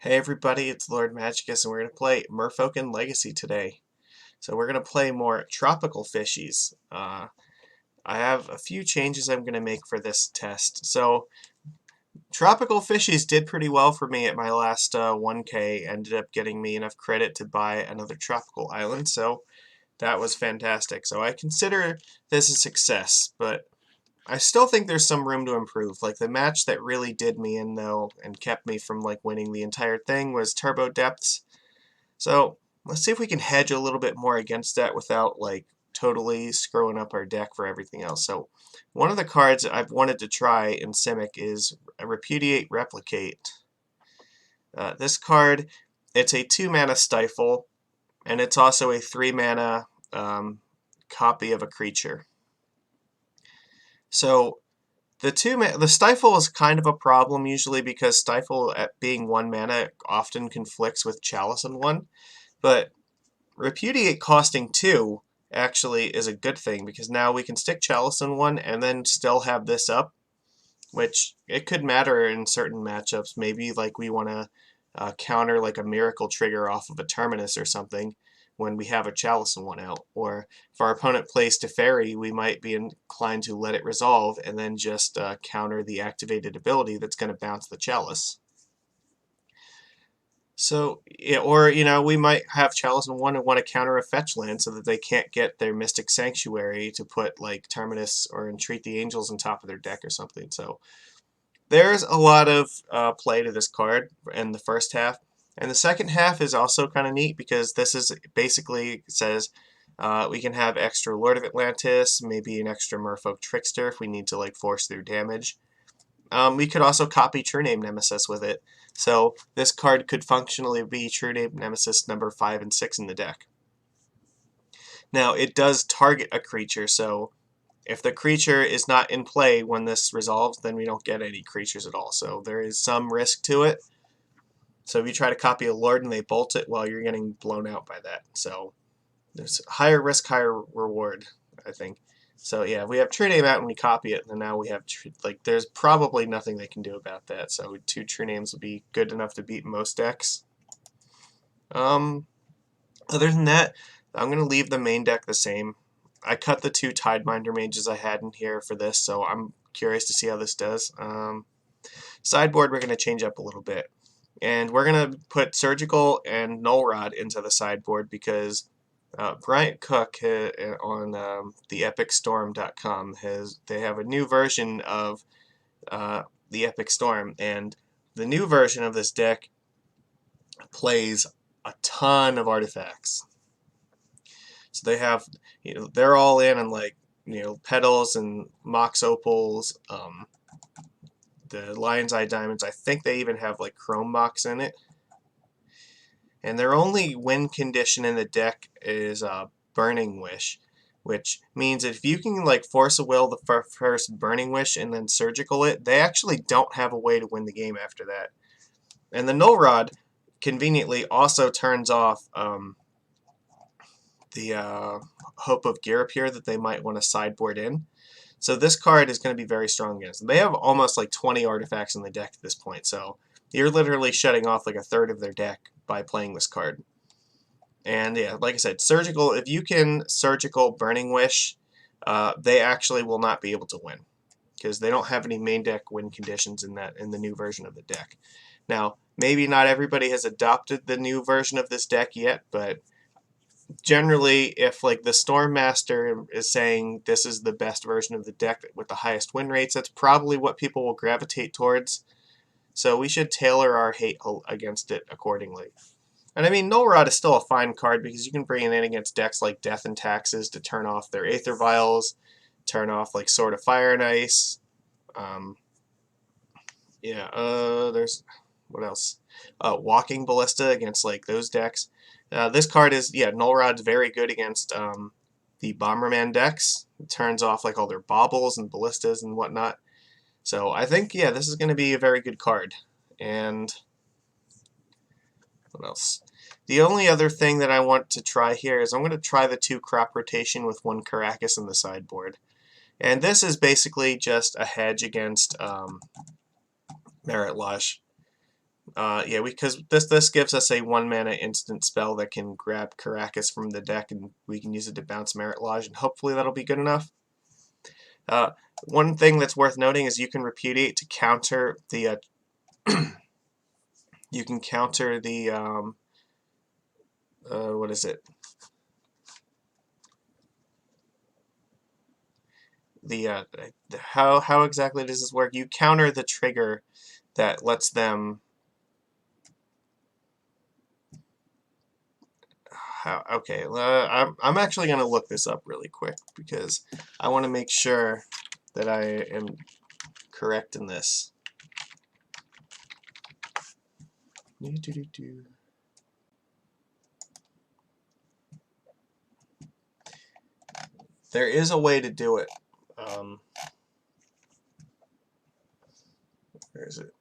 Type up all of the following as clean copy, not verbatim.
Hey everybody, it's Lord Magicus and we're going to play Merfolk and Legacy today. So we're going to play more tropical fishies. I have a few changes I'm going to make for this test. So tropical fishies did pretty well for me at my last 1K. Ended up getting me enough credit to buy another tropical island, so that was fantastic. So I consider this a success, but I still think there's some room to improve. Like the match that really did me in though and kept me from like winning the entire thing was Turbo Depths. So let's see if we can hedge a little bit more against that without like totally screwing up our deck for everything else. So one of the cards I've wanted to try in Simic is Repudiate Replicate. This card, it's a 2-mana Stifle, and it's also a 3-mana copy of a creature. So the Stifle is kind of a problem usually because Stifle at being 1 mana often conflicts with Chalice in 1, but Repudiate costing 2 actually is a good thing because now we can stick Chalice in 1 and then still have this up, which it could matter in certain matchups. Maybe like we want to counter like a Miracle trigger off of a Terminus or something when we have a Chalice in 1 out. Or if our opponent plays Teferi, we might be inclined to let it resolve and then just counter the activated ability that's going to bounce the Chalice. So, yeah, or, we might have Chalice in 1 and want to counter a fetch land so that they can't get their Mystic Sanctuary to put, like, Terminus or Entreat the Angels on top of their deck or something. So, there's a lot of play to this card in the first half. And the second half is also kind of neat because this is basically says we can have extra Lord of Atlantis, maybe an extra Merfolk Trickster if we need to, like, force through damage. We could also copy True Name Nemesis with it. So this card could functionally be True Name Nemesis number 5 and 6 in the deck. Now, it does target a creature, so if the creature is not in play when this resolves, then we don't get any creatures at all. So there is some risk to it. So if you try to copy a Lord and they bolt it, well, you're getting blown out by that. So there's higher risk, higher reward, I think. So yeah, we have True Name out and we copy it, and now we have, like, there's probably nothing they can do about that. So 2 True Names will be good enough to beat most decks. Other than that, I'm going to leave the main deck the same. I cut the 2 Tideminder Mages I had in here for this, so I'm curious to see how this does. Sideboard we're going to change up a little bit. And we're going to put Surgical and Null Rod into the sideboard because Bryant Cook on theepicstorm.com they have a new version of the Epic Storm, and the new version of this deck plays a ton of artifacts. So they have, they're all in on, like, Petals and Mox Opals, the Lion's Eye Diamonds. I think they even have like Chrome Mox in it. And their only win condition in the deck is Burning Wish, which means if you can like force a will the first Burning Wish and then Surgical it, they actually don't have a way to win the game after that. And the Null Rod conveniently also turns off the Hope of Girapir that they might want to sideboard in. So this card is going to be very strong against them. They have almost like 20 artifacts in the deck at this point, so you're literally shutting off like a third of their deck by playing this card. And yeah, like I said, Surgical, if you can Surgical Burning Wish, they actually will not be able to win because they don't have any main deck win conditions in the new version of the deck. Now, maybe not everybody has adopted the new version of this deck yet, but generally, if like the Storm Master is saying this is the best version of the deck with the highest win rates, that's probably what people will gravitate towards. So we should tailor our hate against it accordingly. And I mean, Null Rod is still a fine card because you can bring it in against decks like Death and Taxes to turn off their Aether Vials, turn off like Sword of Fire and Ice. There's what else? Walking Ballista against like those decks. This card is, Null Rod's very good against the Bomberman decks. It turns off like all their baubles and ballistas and whatnot. So I think, this is going to be a very good card. And what else? The only other thing that I want to try here is I'm going to try the 2 Crop Rotation with 1 Caracas in the sideboard. And this is basically just a hedge against Merit Lush. Yeah, because this gives us a 1-mana instant spell that can grab Caracas from the deck, and we can use it to bounce Merit Lodge, and hopefully that'll be good enough. Uh, one thing that's worth noting is you can repudiate to counter the you can counter the what is it? The how exactly does this work? You counter the trigger that lets them. Okay, I'm actually gonna look this up really quick because I want to make sure that I am correct in this. There is a way to do it. Where is it?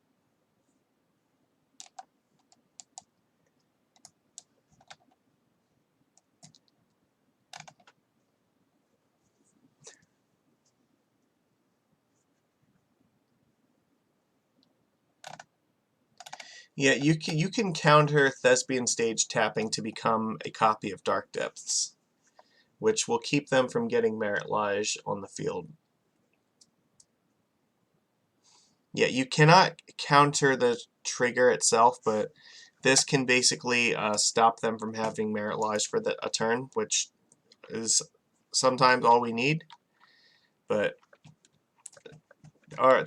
Yeah, you can counter Thespian Stage tapping to become a copy of Dark Depths, which will keep them from getting Merit Lodge on the field. Yeah, you cannot counter the trigger itself, but this can basically stop them from having Merit Lodge for a turn, which is sometimes all we need. But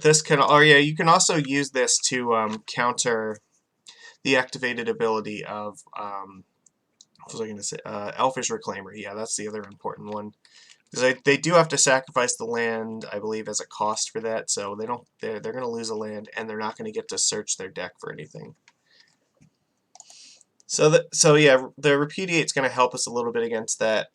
this can, yeah, you can also use this to counter the activated ability of what was I going to say? Elfish Reclaimer. Yeah, that's the other important one. Because they do have to sacrifice the land, I believe, as a cost for that. So they don't. They're going to lose a land, and they're not going to get to search their deck for anything. So yeah, the repudiate's going to help us a little bit against that.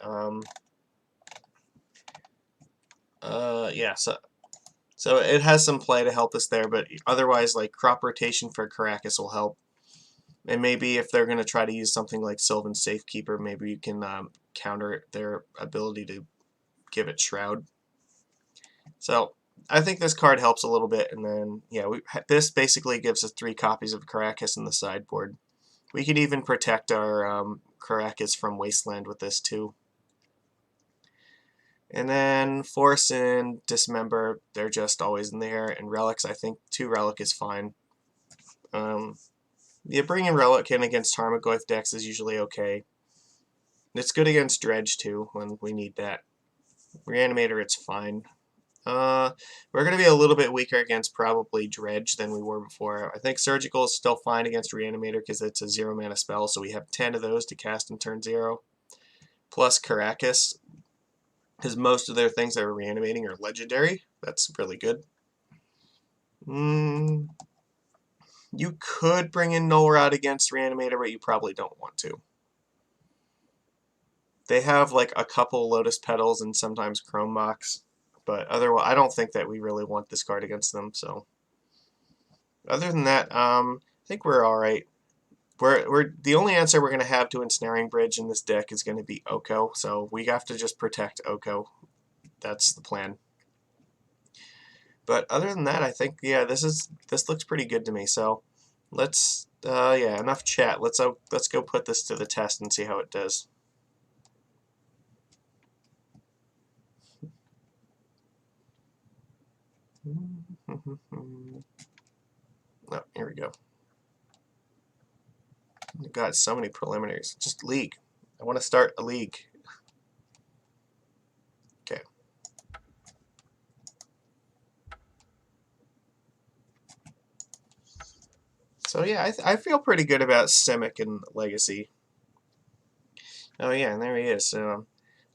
Yeah. So it has some play to help us there, but otherwise, like crop rotation for Caracas will help. And maybe if they're going to try to use something like Sylvan Safekeeper, maybe you can counter their ability to give it Shroud. So I think this card helps a little bit, and then yeah, this basically gives us 3 copies of Caracas in the sideboard. We can even protect our Caracas from Wasteland with this too. And then Force and Dismember, they're just always in there, and Relics, I think 2 Relic is fine. Yeah, bringing Relic in against Tarmogoyf decks is usually okay. It's good against Dredge too when we need that. Reanimator, it's fine. We're going to be a little bit weaker against probably Dredge than we were before. I think Surgical is still fine against Reanimator because it's a 0-mana spell, so we have 10 of those to cast in turn 0. Plus Caracas, because most of their things that are reanimating are legendary. That's really good. You could bring in Null Rod against Reanimator, but you probably don't want to. They have like a couple Lotus Petals and sometimes Chrome Mox, but otherwise, I don't think that we really want this card against them. So, other than that, I think we're all right. We're the only answer we're going to have to Ensnaring Bridge in this deck is going to be Oko, so we have to just protect Oko. That's the plan. But other than that, I think yeah, this looks pretty good to me. So let's yeah, enough chat. Let's go put this to the test and see how it does. Oh, here we go. I've got so many preliminaries. Just league. I want to start a league. Okay. So yeah, I feel pretty good about Simic and Legacy. Oh yeah, and there he is.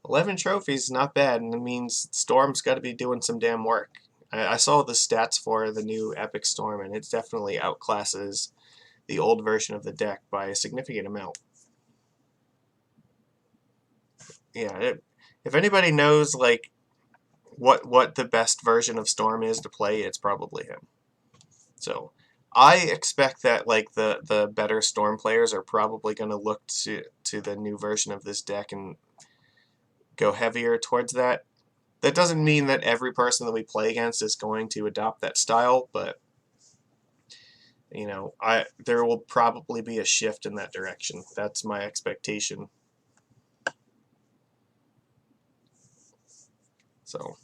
11 trophies, not bad, and it means Storm's got to be doing some damn work. I saw the stats for the new Epic Storm, and it definitely outclasses the old version of the deck by a significant amount. Yeah, if anybody knows like what the best version of Storm is to play, it's probably him. So I expect that like the better Storm players are probably going to look to the new version of this deck and go heavier towards that. That doesn't mean that every person that we play against is going to adopt that style, but You know, there will probably be a shift in that direction. That's my expectation. So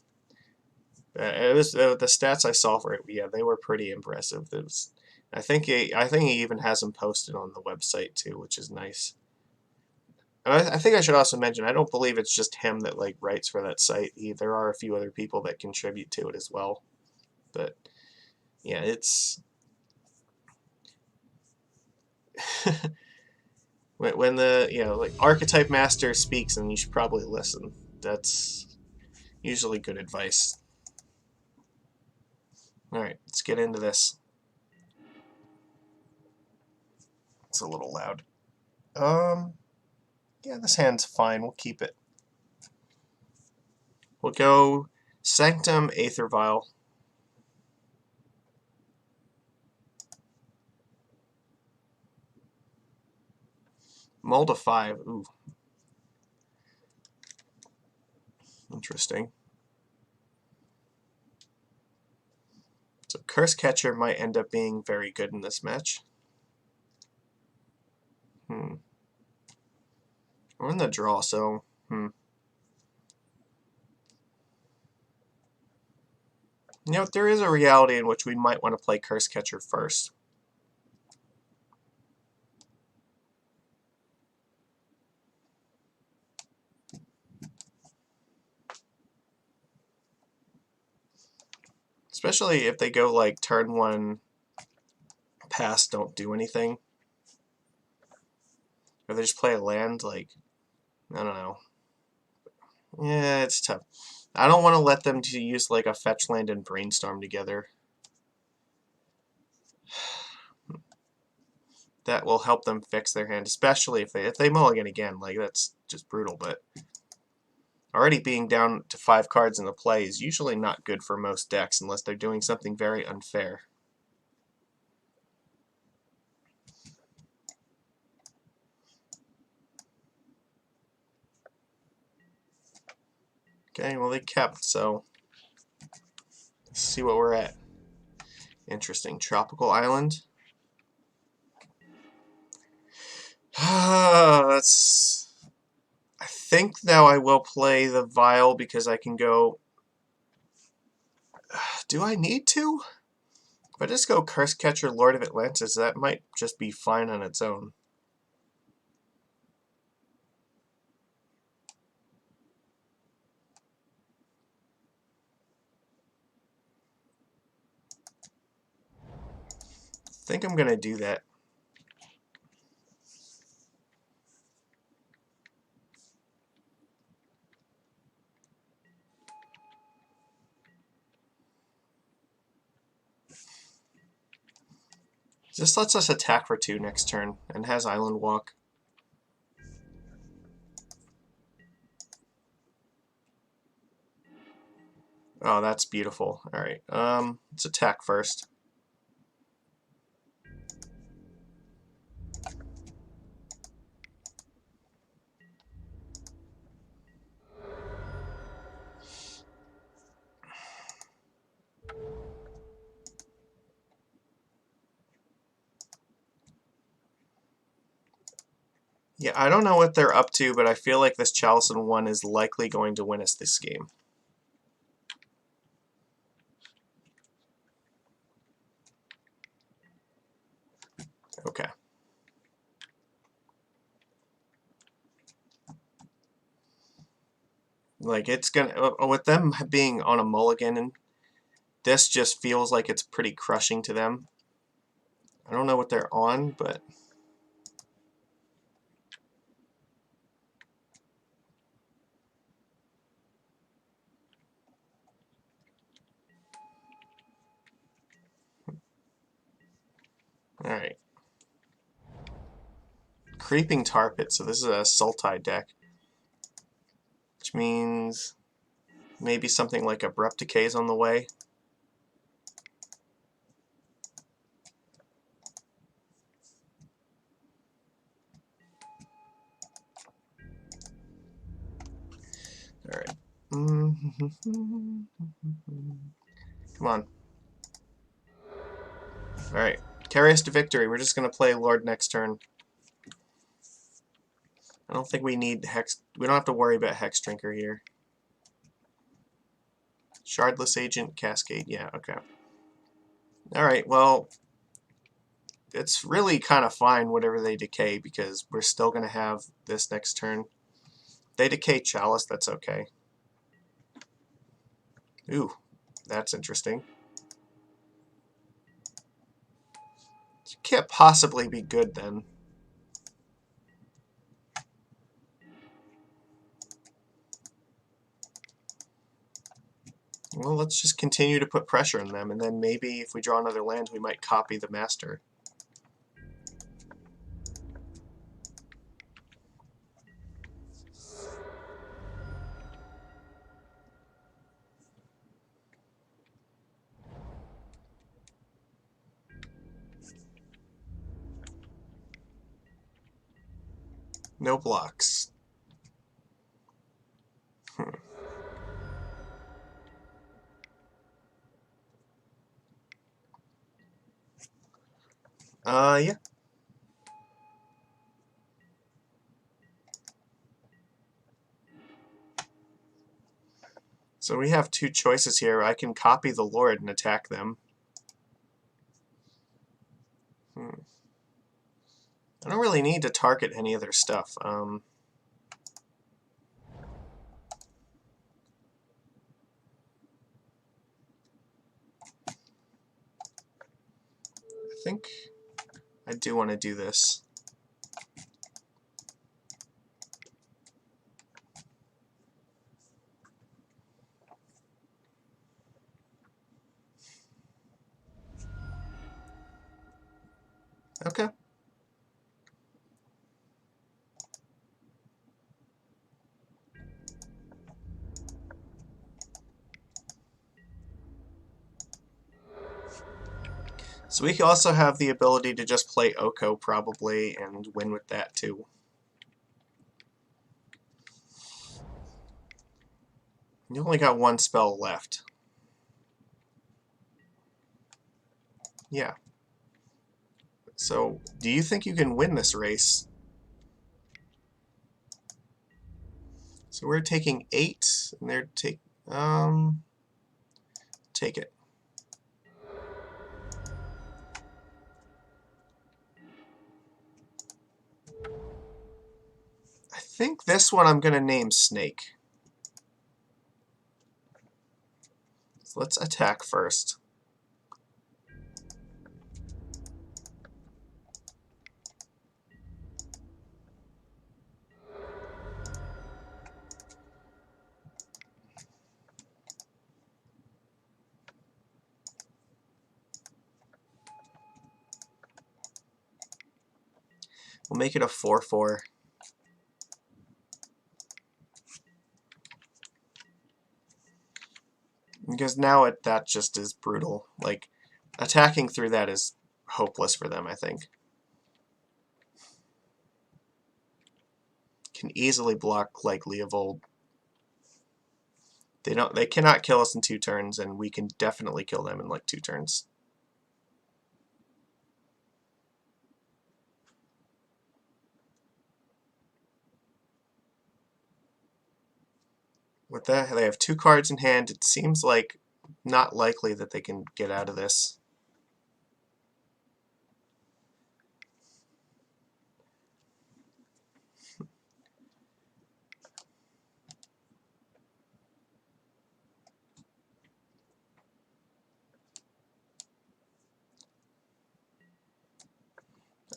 it was the stats I saw for it. Yeah, they were pretty impressive. It was, I think he even has them posted on the website too, which is nice. And I think I should also mention, I don't believe it's just him that like writes for that site. There are a few other people that contribute to it as well. But yeah, it's when the like archetype master speaks, and you should probably listen. That's usually good advice. All right, let's get into this. It's a little loud. Yeah, this hand's fine. We'll keep it. We'll go Sanctum Aether Vial. Mold of 5. Ooh. Interesting. So Curse Catcher might end up being very good in this match. We're in the draw, so You know, there is a reality in which we might want to play Curse Catcher first. Especially if they go like turn 1 pass, don't do anything. Or they just play a land, like, I don't know. Yeah, it's tough. I don't want to let them to use like a fetch land and brainstorm together. That will help them fix their hand, especially if they mulligan again. Like, that's just brutal, but already being down to 5 cards in the play is usually not good for most decks unless they're doing something very unfair. Okay, well they kept, so let's see what we're at. Interesting. Tropical Island. That's... I think now I will play the Vial because I can go... Do I need to? If I just go Curse Catcher, Lord of Atlantis, that might just be fine on its own. I think I'm going to do that. This lets us attack for 2 next turn and has Island Walk. Oh, that's beautiful. Alright, let's attack first. Yeah, I don't know what they're up to, but I feel like this Chalison 1 is likely going to win us this game. Okay. Like, it's gonna... with them being on a mulligan, and this just feels like it's pretty crushing to them. I don't know what they're on, but... Alright. Creeping Tar Pit, so this is a Sultai deck. Which means maybe something like Abrupt Decay is on the way. Alright. Come on. Alright. Carry us to victory. We're just going to play Lord next turn. I don't think we need Hex. We don't have to worry about Hex Drinker here. Shardless Agent, Cascade. Yeah, okay. Alright, well, it's really kind of fine whatever they decay because we're still going to have this next turn. They decay Chalice, that's okay. Ooh, that's interesting. It can't possibly be good then. Well, let's just continue to put pressure on them, and then maybe if we draw another land, we might copy the Master. No blocks. Yeah. So we have two choices here. I can copy the Lord and attack them. I don't really need to target any of their stuff. I think I do want to do this. Okay. So we also have the ability to just play Oko probably and win with that too. You only got one spell left. Yeah. So, do you think you can win this race? So we're taking 8, and they're take it. I think this one I'm gonna name Snake. So let's attack first. We'll make it a 4/4. Because now that just is brutal. Like, attacking through that is hopeless for them, I think. Can easily block like Leovold. They cannot kill us in 2 turns, and we can definitely kill them in like 2 turns. With that, they have 2 cards in hand. It seems like not likely that they can get out of this.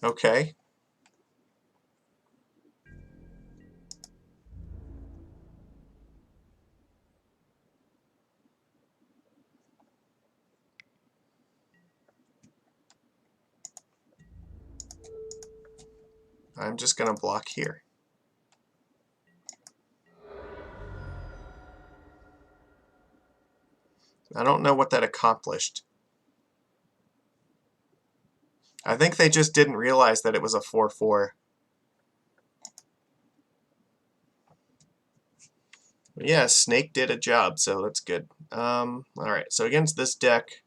Okay. I'm just going to block here. I don't know what that accomplished. I think they just didn't realize that it was a 4/4. Yeah, Snake did a job, so that's good. Alright, so against this deck,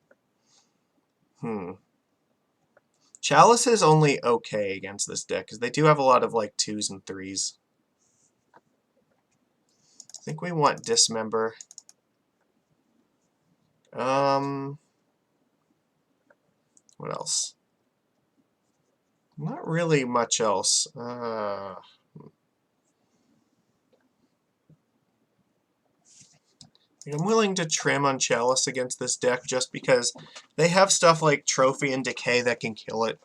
Chalice is only okay against this deck, because they do have a lot of, like, 2s and 3s. I think we want Dismember. What else? Not really much else. I'm willing to trim on Chalice against this deck just because they have stuff like Trophy and Decay that can kill it.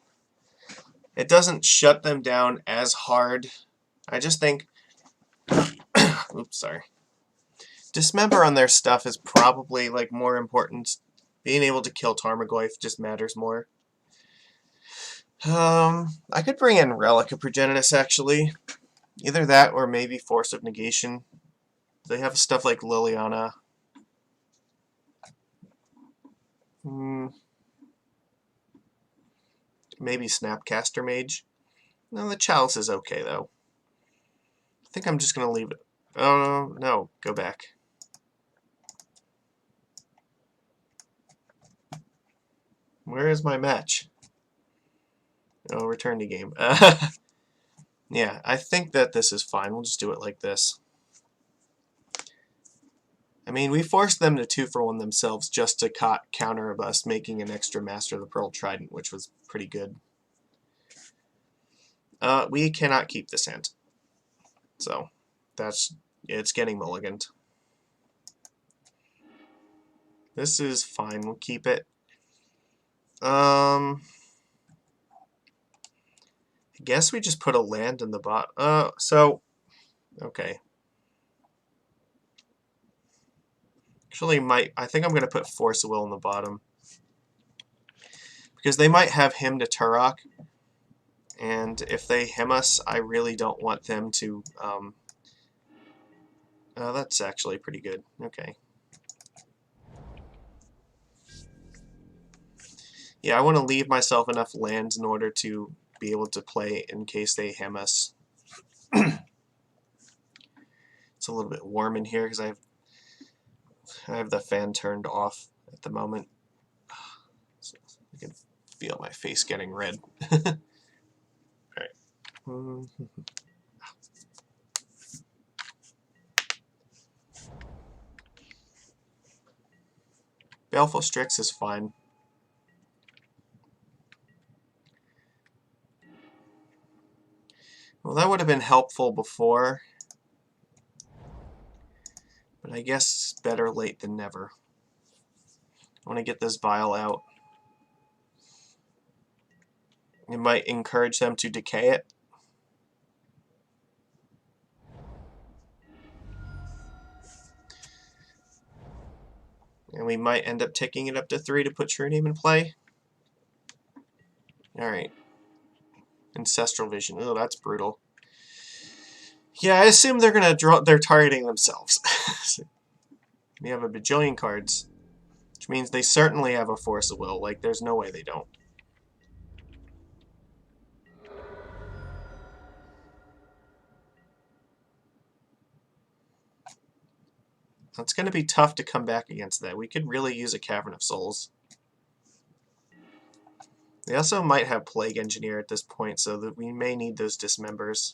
It doesn't shut them down as hard. I just think... Oops, sorry. Dismember on their stuff is probably like more important. Being able to kill Tarmogoyf just matters more. I could bring in Relic of Progenitus, actually. Either that or maybe Force of Negation. They have stuff like Liliana. Maybe Snapcaster Mage. No, the Chalice is okay, though. I think I'm just going to leave it. Oh, no. Go back. Where is my match? Oh, return to game. Yeah, I think that this is fine. We'll just do it like this. I mean, we forced them to 2-for-1 themselves just to counter us making an extra Master of the Pearl Trident, which was pretty good. We cannot keep this hand. So, it's getting mulliganed. This is fine. We'll keep it. I guess we just put a land in the bot. Okay. Actually, I think I'm going to put Force of Will in the bottom. Because they might have Hymn to Turok. And if they hymn us, I really don't want them to... that's actually pretty good. Okay. Yeah, I want to leave myself enough lands in order to be able to play in case they hymn us. It's a little bit warm in here because I have the fan turned off at the moment. So I can feel my face getting red. Alright. Baleful Strix is fine. Well, that would have been helpful before. But I guess better late than never. I want to get this vial out. It might encourage them to decay it. And we might end up taking it up to 3 to put True Name in play. Alright. Ancestral Vision. Oh, that's brutal. Yeah, I assume they're gonna draw. They're targeting themselves. We have a bajillion cards, which means they certainly have a Force of Will. Like, there's no way they don't. It's going to be tough to come back against that. We could really use a Cavern of Souls. They also might have Plague Engineer at this point, so that we may need those Dismembers.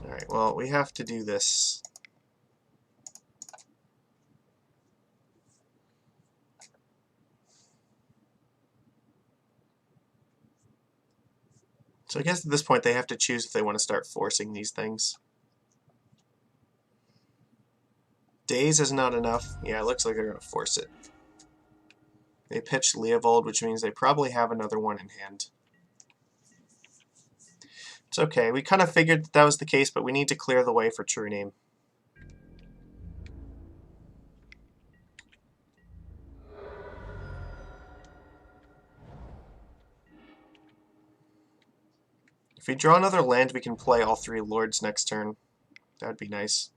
Alright, well, we have to do this. So I guess at this point they have to choose if they want to start forcing these things. Daze is not enough. Yeah, it looks like they're going to force it. They pitched Leovold, which means they probably have another one in hand. It's okay. We kind of figured that was the case, but we need to clear the way for True Name. If we draw another land, we can play all 3 Lords next turn. That would be nice.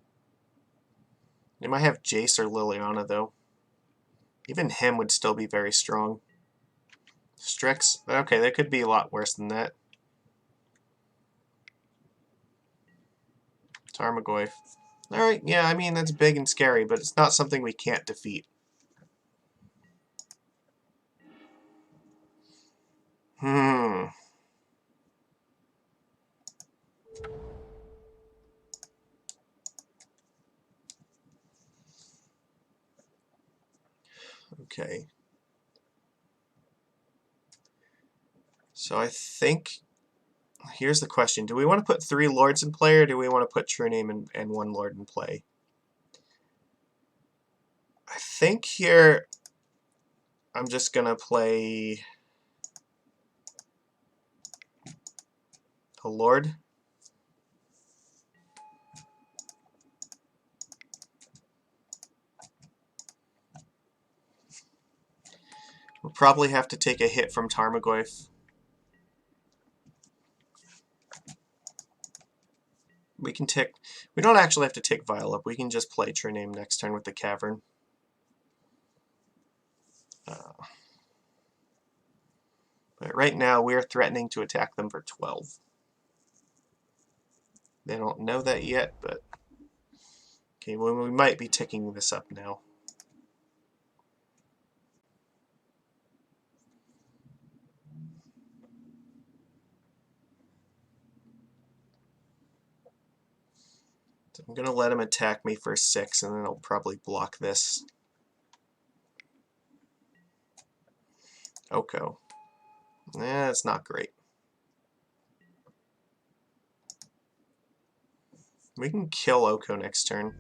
They might have Jace or Liliana, though. Even him would still be very strong. Strix? Okay, that could be a lot worse than that. Tarmogoyf. Alright, yeah, I mean, that's big and scary, but it's not something we can't defeat. Hmm. Okay. So I think here's the question. Do we want to put 3 lords in play, or do we want to put True Name and 1 lord in play? I think here I'm just going to play a lord. We'll probably have to take a hit from Tarmogoyf. We can tick. We don't actually have to take Vial up. We can just play True Name next turn with the Cavern. But right now we're threatening to attack them for 12. They don't know that yet, but okay, well, we might be ticking this up now. So I'm going to let him attack me for 6, and then I'll probably block this. Oko. It's not great. We can kill Oko next turn.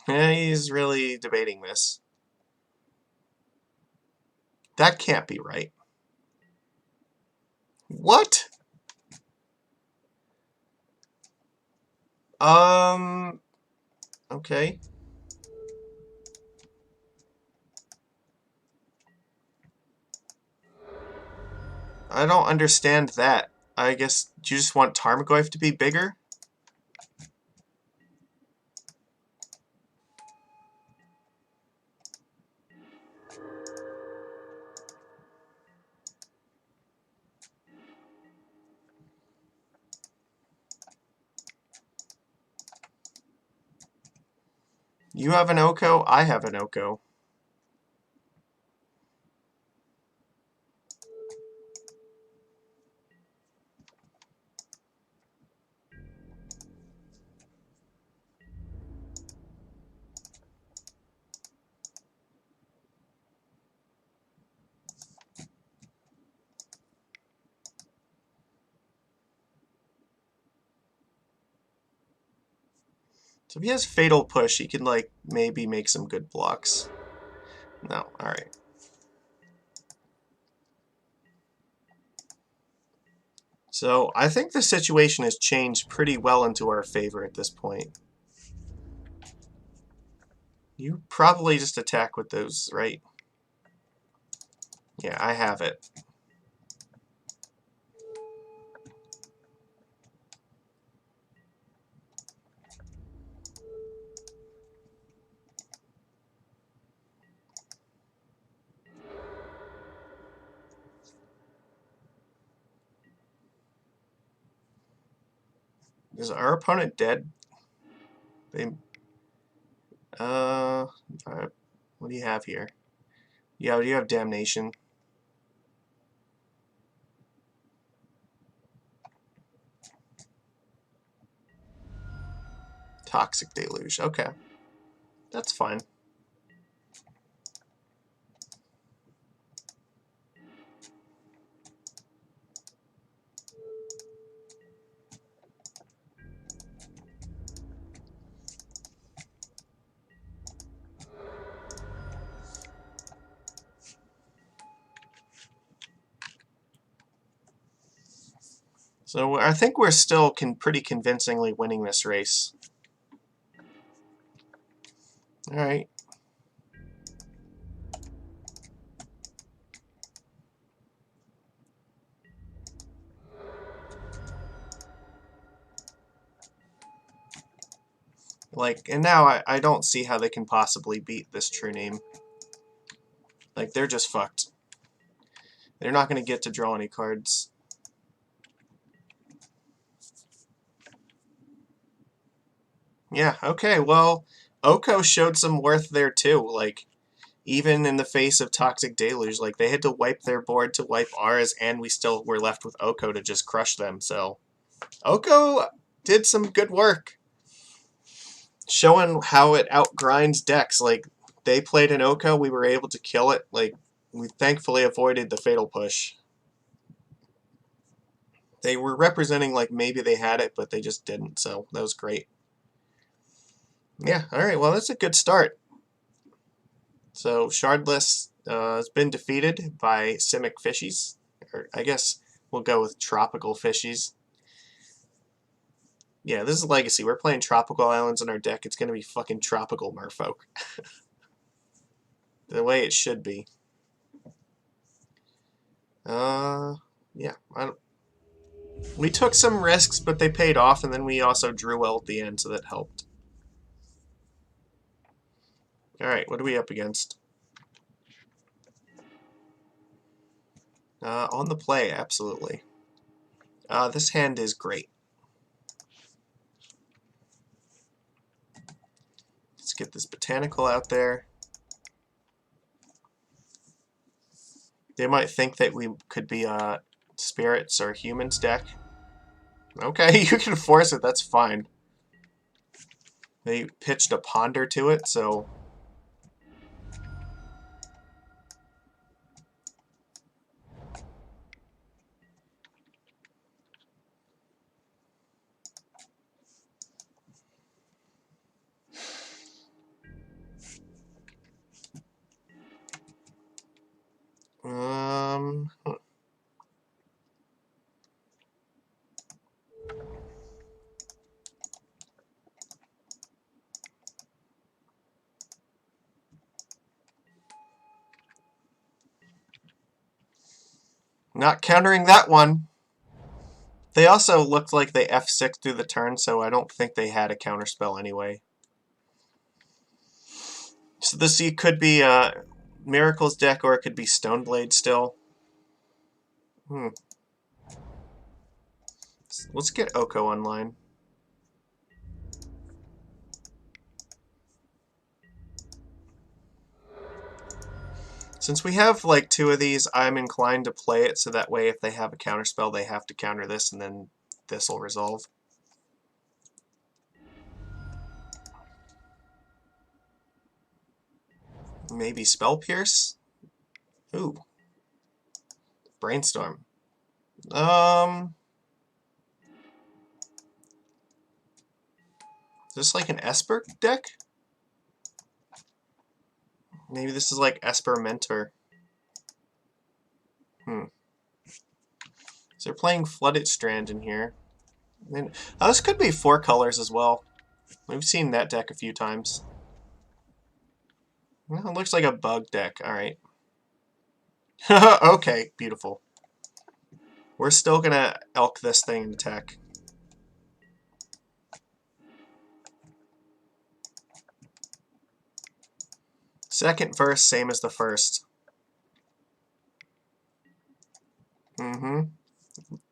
Yeah, he's really debating this. That can't be right. What? Okay. I don't understand that. I guess you just want Tarmogoyf to be bigger? You have an Oko, I have an Oko. So if he has Fatal Push, he can, like, maybe make some good blocks. No, alright. So I think the situation has changed pretty well into our favor at this point. You probably just attack with those, right? Yeah, I have it. Is our opponent dead? They, uh, what do you have here? Yeah, you have Damnation. Toxic Deluge. Okay. That's fine. So I think we're still pretty convincingly winning this race. Alright. Like, and now I don't see how they can possibly beat this True Name. Like, they're just fucked. They're not going to get to draw any cards. Yeah, okay, well, Oko showed some worth there too. Like, even in the face of Toxic Deluge, like, they had to wipe their board to wipe ours, and we still were left with Oko to just crush them. So, Oko did some good work. Showing how it outgrinds decks. Like, they played an Oko, we were able to kill it. Like, we thankfully avoided the Fatal Push. They were representing like maybe they had it, but they just didn't, so that was great. Yeah, alright, well, that's a good start. So, Shardless has been defeated by Simic Fishies. Or I guess we'll go with Tropical Fishies. Yeah, this is Legacy. We're playing Tropical Islands in our deck. It's going to be fucking Tropical Merfolk. The way it should be. Yeah, we took some risks, but they paid off, and then we also drew well at the end, so that helped. Alright, what are we up against? On the play, absolutely. This hand is great. Let's get this Botanical out there. They might think that we could be Spirits or Humans deck. Okay, you can force it, that's fine. They pitched a Ponder to it, so... Hmm. Not countering that one. They also looked like they F6 through the turn, so I don't think they had a counterspell anyway. So this could be Miracle's deck, or it could be Stoneblade still. Let's get Oko online. Since we have like two of these, I'm inclined to play it so that way if they have a counterspell, they have to counter this, and then this will resolve. Maybe Spell Pierce? Ooh. Brainstorm. Is this like an Esper deck? Maybe this is like Esper Mentor. So they're playing Flooded Strand in here. And, this could be 4 colors as well. We've seen that deck a few times. Well, it looks like a bug deck. Alright. Okay, beautiful. We're still gonna elk this thing in attack. Second verse, same as the first.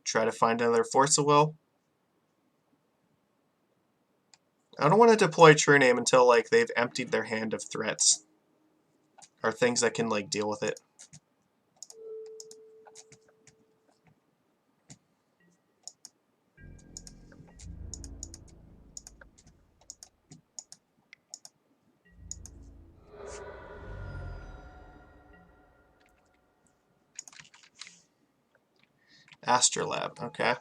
Try to find another Force of Will. I don't want to deploy True Name until like they've emptied their hand of threats. Or things that can like deal with it. Astrolab, okay.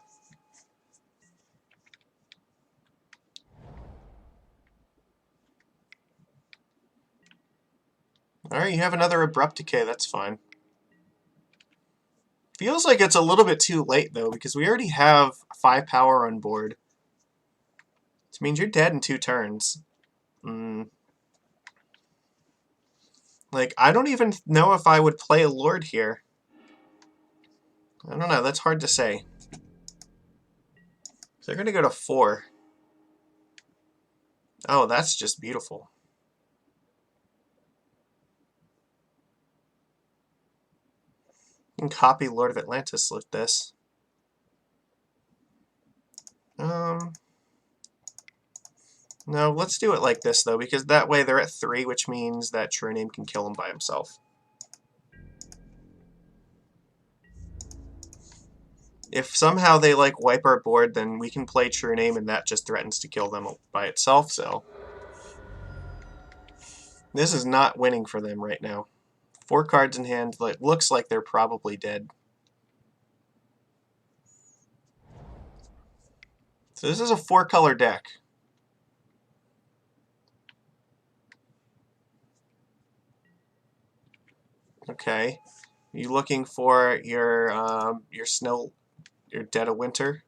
Alright, you have another Abrupt Decay, that's fine. Feels like it's a little bit too late, though, because we already have 5 power on board. Which means you're dead in 2 turns. Like, I don't even know if I would play a Lord here. I don't know, that's hard to say. So they're going to go to 4. Oh, that's just beautiful. You can copy Lord of Atlantis with this. Um, no, let's do it like this, though, because that way they're at 3, which means that True Name can kill him by himself. If somehow they, like, wipe our board, then we can play True Name, and that just threatens to kill them by itself, so... This is not winning for them right now. 4 cards in hand, like, looks like they're probably dead. So this is a 4-color deck. Okay. You looking for your snow, your Dead of Winter?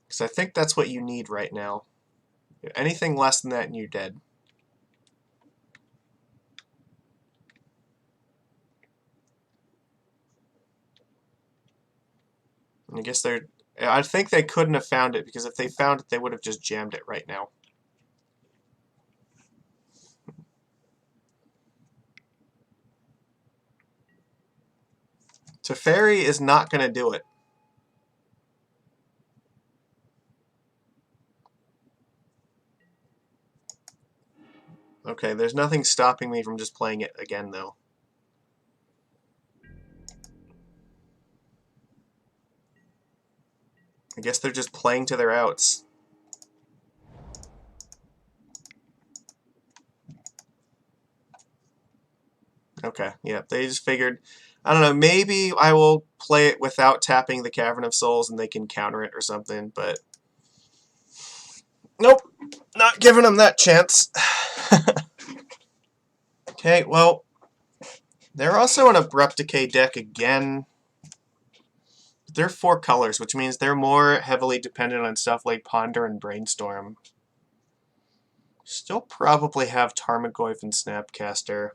Because I think that's what you need right now. Anything less than that and you're dead. I guess they're... I think they couldn't have found it, because if they found it, they would have just jammed it right now. Teferi is not going to do it. Okay, there's nothing stopping me from just playing it again, though. I guess they're just playing to their outs. Okay, yeah, they just figured, I don't know, maybe I will play it without tapping the Cavern of Souls and they can counter it or something, but... Nope, not giving them that chance. Okay, well, they're also an Abrupt Decay deck again. They're 4 colors, which means they're more heavily dependent on stuff like Ponder and Brainstorm. Still probably have Tarmogoyf and Snapcaster.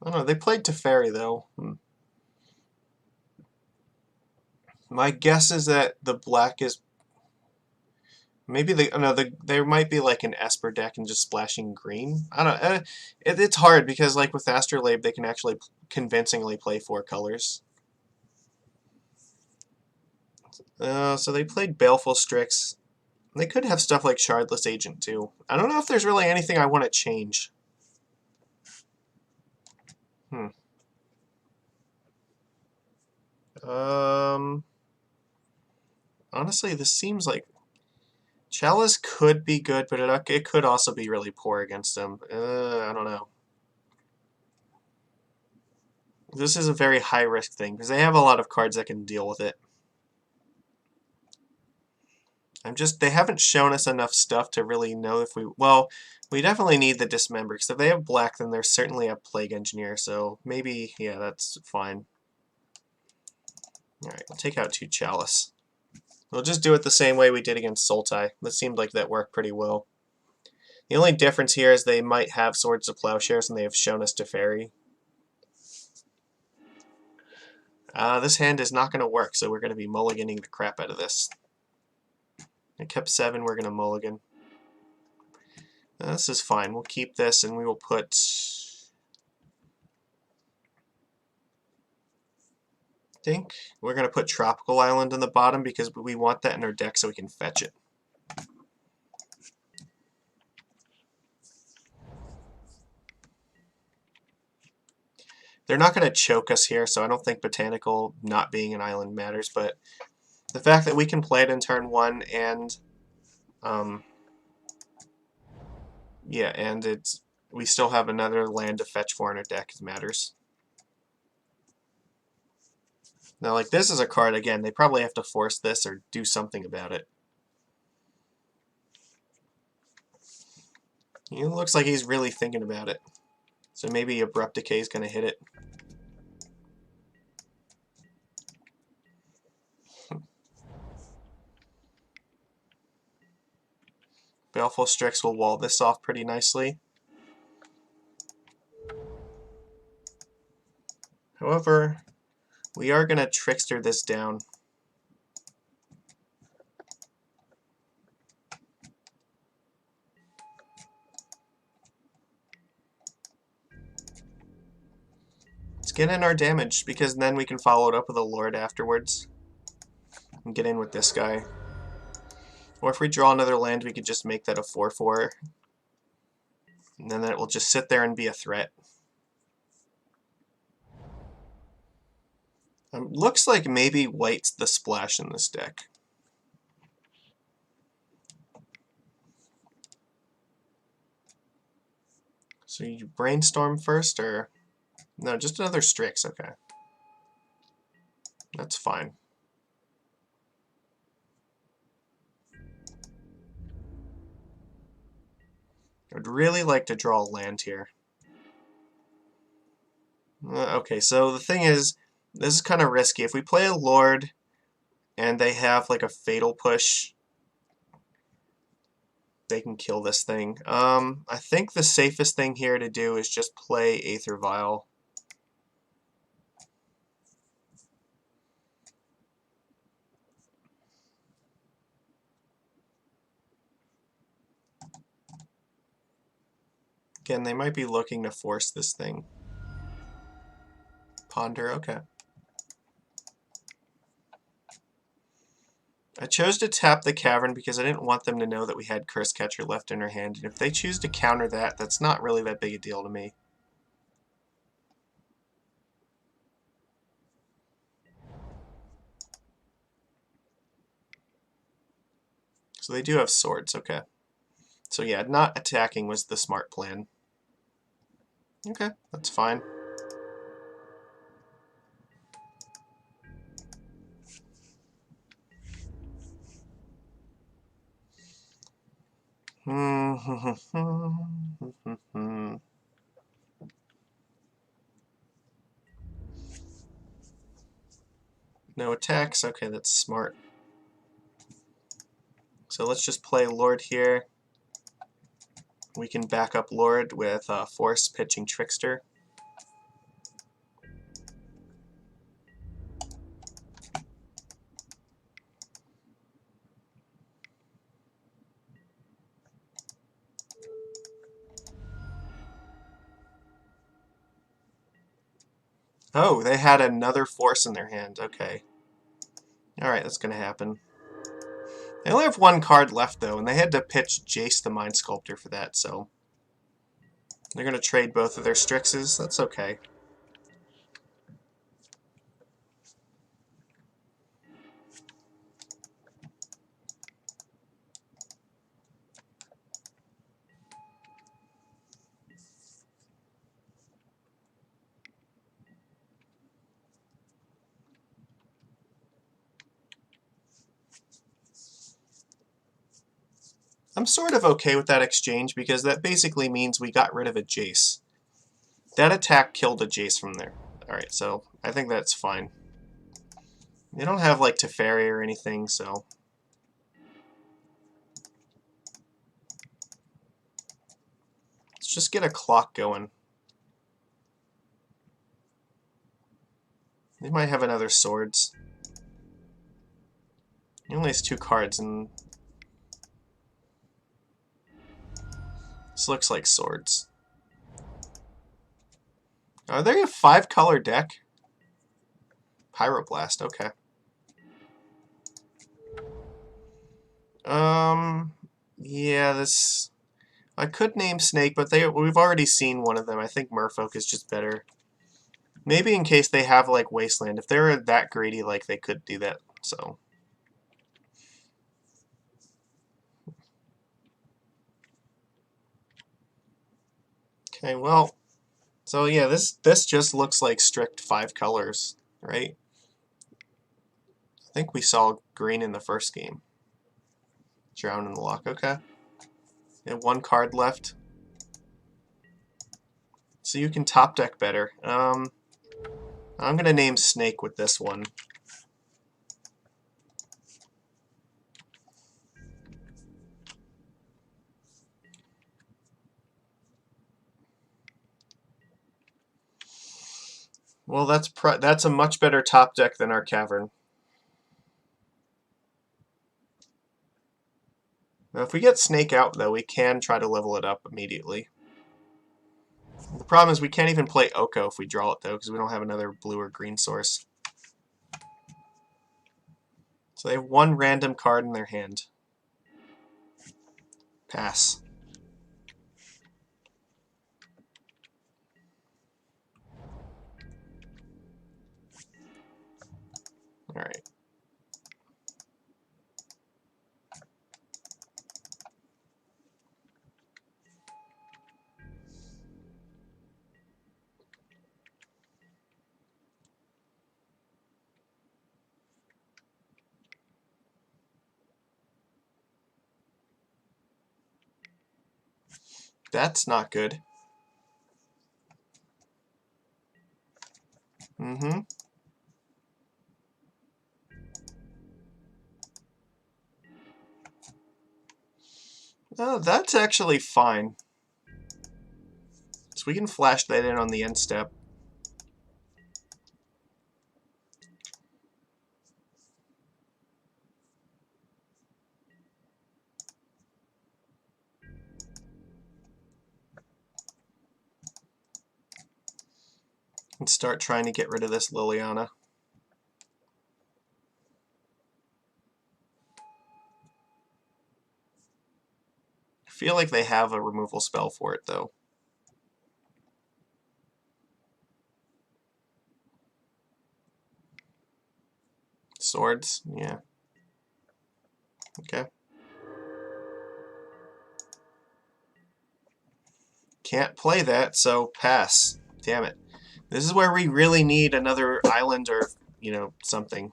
I don't know, they played Teferi, though. My guess is that the black is... Maybe there might be like an Esper deck and just splashing green. I don't know. It's hard because like with Astrolabe, they can actually convincingly play 4 colors. So they played Baleful Strix. They could have stuff like Shardless Agent too. I don't know if there's really anything I want to change. Um, Honestly, this seems like Chalice could be good, but it could also be really poor against them. I don't know. This is a very high-risk thing, because they have a lot of cards that can deal with it. They haven't shown us enough stuff to really know if we... Well, we definitely need the Dismember, because if they have black, then there's certainly a Plague Engineer, so maybe, yeah, that's fine. Alright, we'll take out 2 Chalice. We'll just do it the same way we did against Sultai. That seemed like that worked pretty well. The only difference here is they might have Swords of Plowshares, and they have shown us Teferi. This hand is not going to work, so we're going to be mulliganing the crap out of this. I kept 7, we're going to mulligan. This is fine. We'll keep this, and we will put... I think we're going to put Tropical Island on the bottom because we want that in our deck so we can fetch it. They're not going to choke us here, so I don't think Botanical not being an island matters, but the fact that we can play it in turn 1 and... yeah, and we still have another land to fetch for in our deck matters. Now, like, this is a card, again, they probably have to force this or do something about it. It looks like he's really thinking about it. So maybe Abrupt Decay is going to hit it. Baleful Strix will wall this off pretty nicely. However, we are going to Trickster this down. Let's get in our damage, because then we can follow it up with a Lord afterwards. And get in with this guy. Or if we draw another land, we could just make that a 4/4. And then it will just sit there and be a threat. Looks like maybe white's the splash in this deck. So you brainstorm first, or... No, just another Strix, okay. That's fine. I would really like to draw a land here. Okay, so the thing is, this is kind of risky. If we play a Lord and they have like a Fatal Push, they can kill this thing. I think the safest thing here to do is just play Aether Vial. Again, they might be looking to force this thing. Ponder, okay. I chose to tap the Cavern because I didn't want them to know that we had Curse Catcher left in our hand, and if they choose to counter that, that's not really that big a deal to me. So they do have swords, okay. So yeah, not attacking was the smart plan. Okay, that's fine. No attacks, okay, that's smart. So let's just play Lord here. We can back up Lord with Force Pitching Trickster. Oh, they had another Force in their hand, okay. Alright, that's going to happen. They only have one card left, though, and they had to pitch Jace the Mind Sculptor for that, so... They're going to trade both of their Strixes. That's okay. I'm sort of okay with that exchange, because that basically means we got rid of a Jace. That attack killed a Jace from there. Alright, so I think that's fine. They don't have, like, Teferi or anything, so... Let's just get a clock going. They might have another Swords. He only has 2 cards, and... This looks like Swords. Are they a 5-color deck? Pyroblast, okay. Yeah, this... I could name Snake, but we've already seen one of them. I think Merfolk is just better. Maybe in case they have, like, Wasteland. If they were that greedy, like, they could do that, so... Okay, well... So, yeah, this just looks like strict 5 colors, right? I think we saw green in the first game. Drown in the Loch, okay. And 1 card left. So you can top deck better. I'm going to name Snake with this one. Well, that's a much better top deck than our Cavern. Now, if we get Snake out, though, we can try to level it up immediately. The problem is we can't even play Oko if we draw it, though, because we don't have another blue or green source. So they have one random card in their hand. Pass. Alright. That's not good. Mm-hmm. Oh, that's actually fine. So we can flash that in on the end step. And start trying to get rid of this Liliana. I feel like they have a removal spell for it, though. Swords? Yeah. Okay. Can't play that, so pass. Damn it. This is where we really need another island or, you know, something.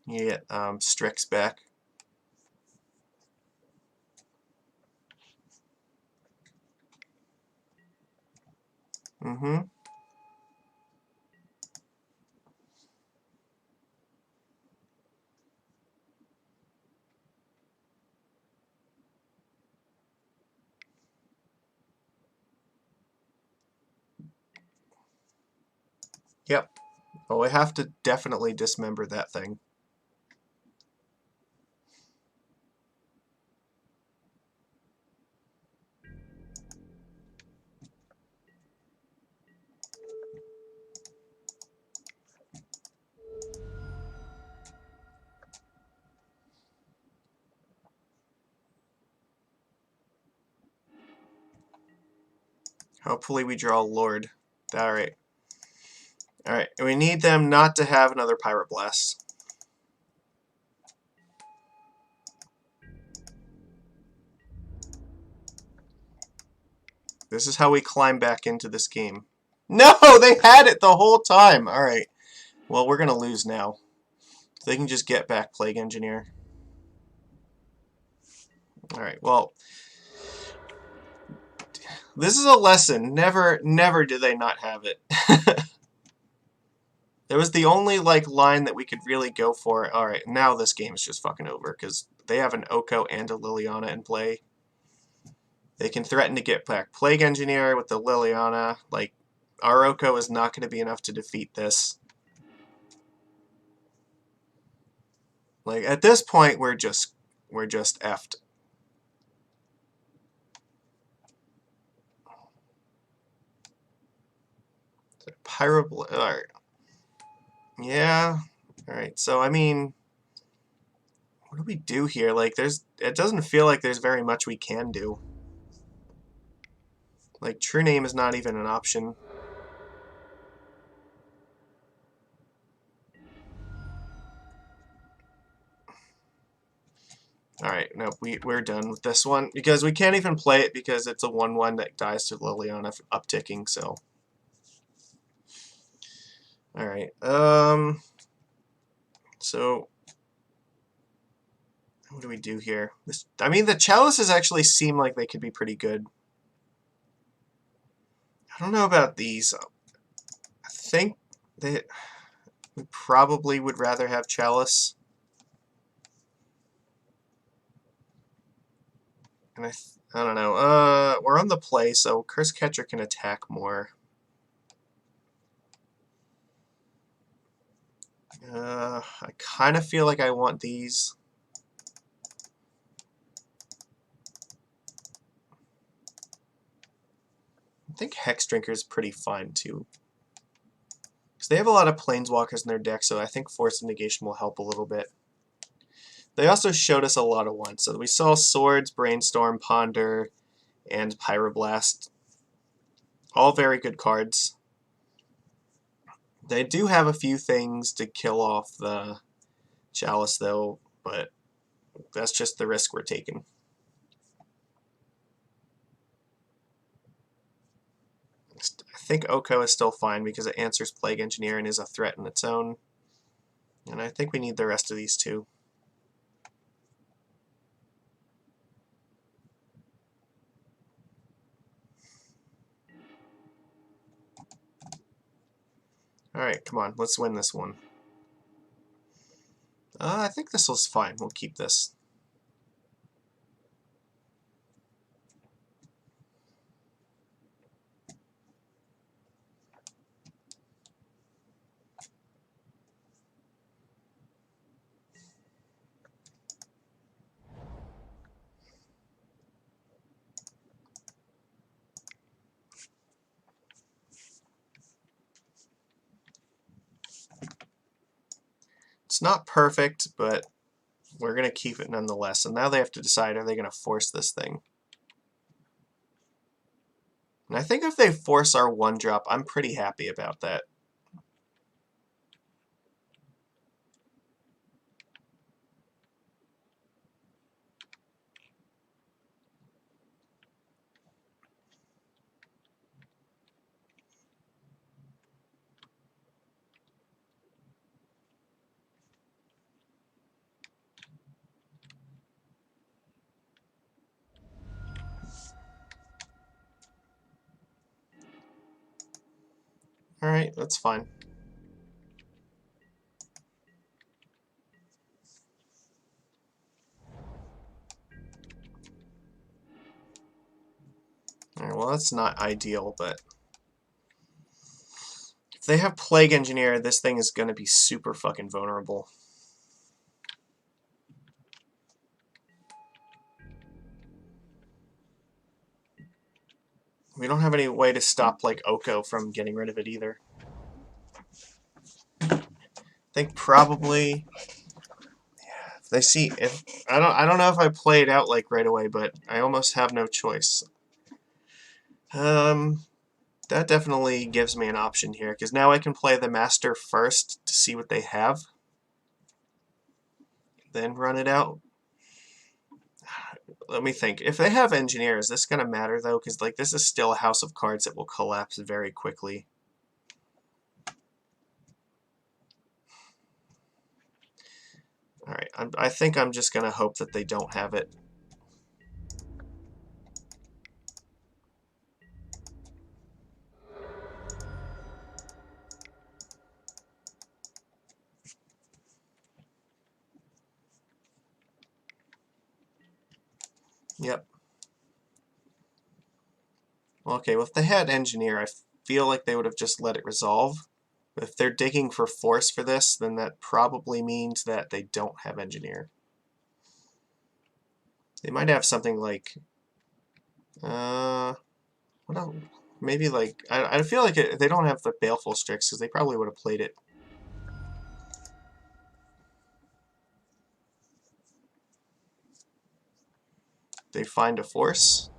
You get Strix back. Mm-hmm. Yep. Well, we have to definitely dismember that thing. Hopefully we draw a Lord. Alright. Alright, we need them not to have another Pyroblast. This is how we climb back into this game. No! They had it the whole time! Alright. Well, we're gonna lose now. They can just get back Plague Engineer. Alright, well... This is a lesson. Never do they not have it. There was the only, like, line that we could really go for. Alright, now this game is just fucking over, because they have an Oko and a Liliana in play. They can threaten to get back Plague Engineer with the Liliana. Like, our Oko is not going to be enough to defeat this. Like, at this point, we're just effed. Alright. Yeah. Alright, so, I mean... What do we do here? Like, it doesn't feel like there's very much we can do. Like, True Name is not even an option. Alright, no, we're done with this one. Because we can't even play it because it's a 1-1 that dies to Liliana upticking, so... Alright, so... What do we do here? I mean, the Chalices actually seem like they could be pretty good. I don't know about these. I think that we probably would rather have Chalice. And I don't know. We're on the play, so Curse Catcher can attack more. I kind of feel like I want these. I think Hex Drinker is pretty fine too. Because they have a lot of Planeswalkers in their deck, so I think Force of Negation will help a little bit. They also showed us a lot of ones. So we saw Swords, Brainstorm, Ponder, and Pyroblast. All very good cards. They do have a few things to kill off the Chalice, though, but that's just the risk we're taking. I think Oko is still fine because it answers Plague Engineer and is a threat in its own. And I think we need the rest of these too. Alright, come on, let's win this one. I think this was fine. We'll keep this. It's not perfect, but we're going to keep it nonetheless. And now they have to decide, are they going to force this thing? And I think if they force our 1-drop, I'm pretty happy about that. Alright, that's fine. Alright, well that's not ideal, but if they have Plague Engineer, this thing is going to be super fucking vulnerable. We don't have any way to stop, like, Oko from getting rid of it either. I think probably... If they see... I don't know if I play it out, like, right away, but I almost have no choice. That definitely gives me an option here, because now I can play the Master first to see what they have. Then run it out. Let me think. If they have Engineer, is this going to matter, though? Because, like, this is still a house of cards that will collapse very quickly. Alright, I think I'm just going to hope that they don't have it. Yep. Okay, well, if they had Engineer, I feel like they would have just let it resolve. But if they're digging for Force for this, then that probably means that they don't have Engineer. They might have something like... what else? Maybe, like... I feel like they don't have the Baleful Strix, because they probably would have played it. They find a Force.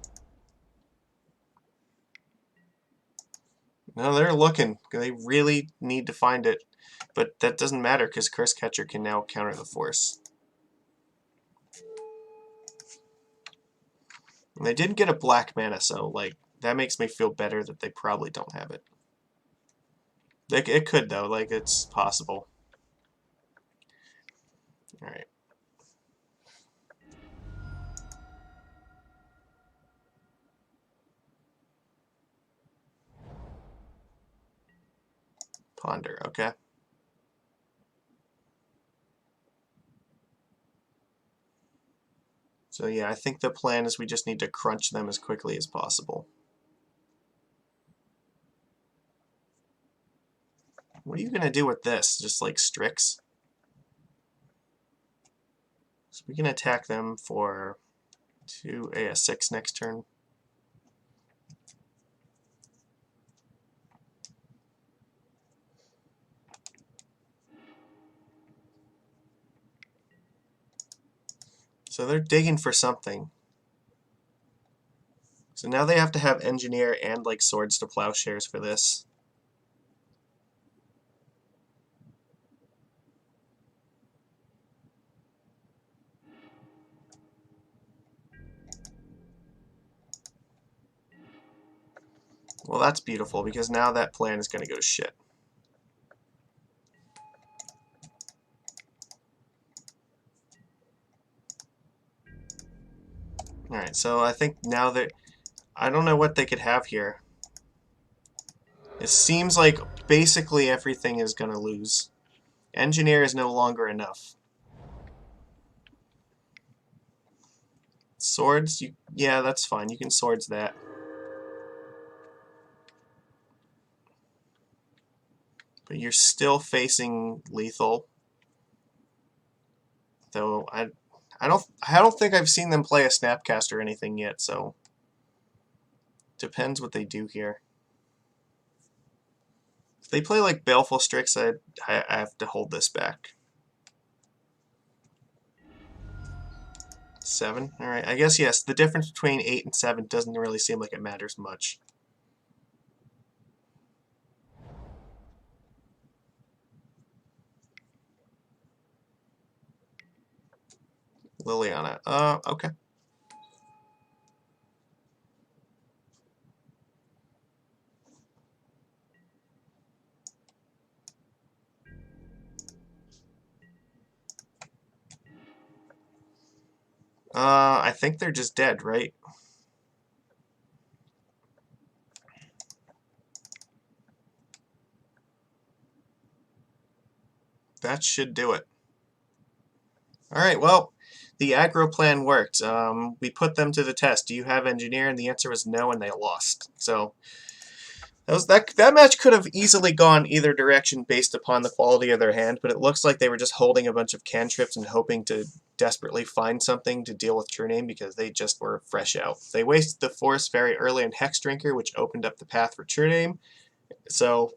No, they're looking. They really need to find it. But that doesn't matter, because Curse Catcher can now counter the Force. And they didn't get a black mana, so, like, that makes me feel better that they probably don't have it. It could, though. Like, it's possible. Alright. Ponder, okay. So yeah, I think the plan is we just need to crunch them as quickly as possible. What are you going to do with this? Just like Strix? So we can attack them for 6 next turn. So they're digging for something. So now they have to have Engineer and like Swords to Plowshares for this. Well, that's beautiful, because now that plan is going to go to shit. Alright, so I think now that... I don't know what they could have here. It seems like basically everything is going to lose. Engineer is no longer enough. Swords? Yeah, that's fine. You can swords that. But you're still facing lethal. Though I don't think I've seen them play a Snapcast or anything yet, so depends what they do here. If they play like Baleful Strix, I have to hold this back. 7? Alright, I guess yes, the difference between 8 and 7 doesn't really seem like it matters much. Liliana. Okay. I think they're just dead, right? That should do it. Alright, well, the aggro plan worked. We put them to the test. Do you have Engineer? And the answer was no, and they lost. So that match could have easily gone either direction based upon the quality of their hand, but it looks like they were just holding a bunch of cantrips and hoping to desperately find something to deal with True Name, because they just were fresh out. They wasted the Force very early in Hex Drinker, which opened up the path for True Name. So,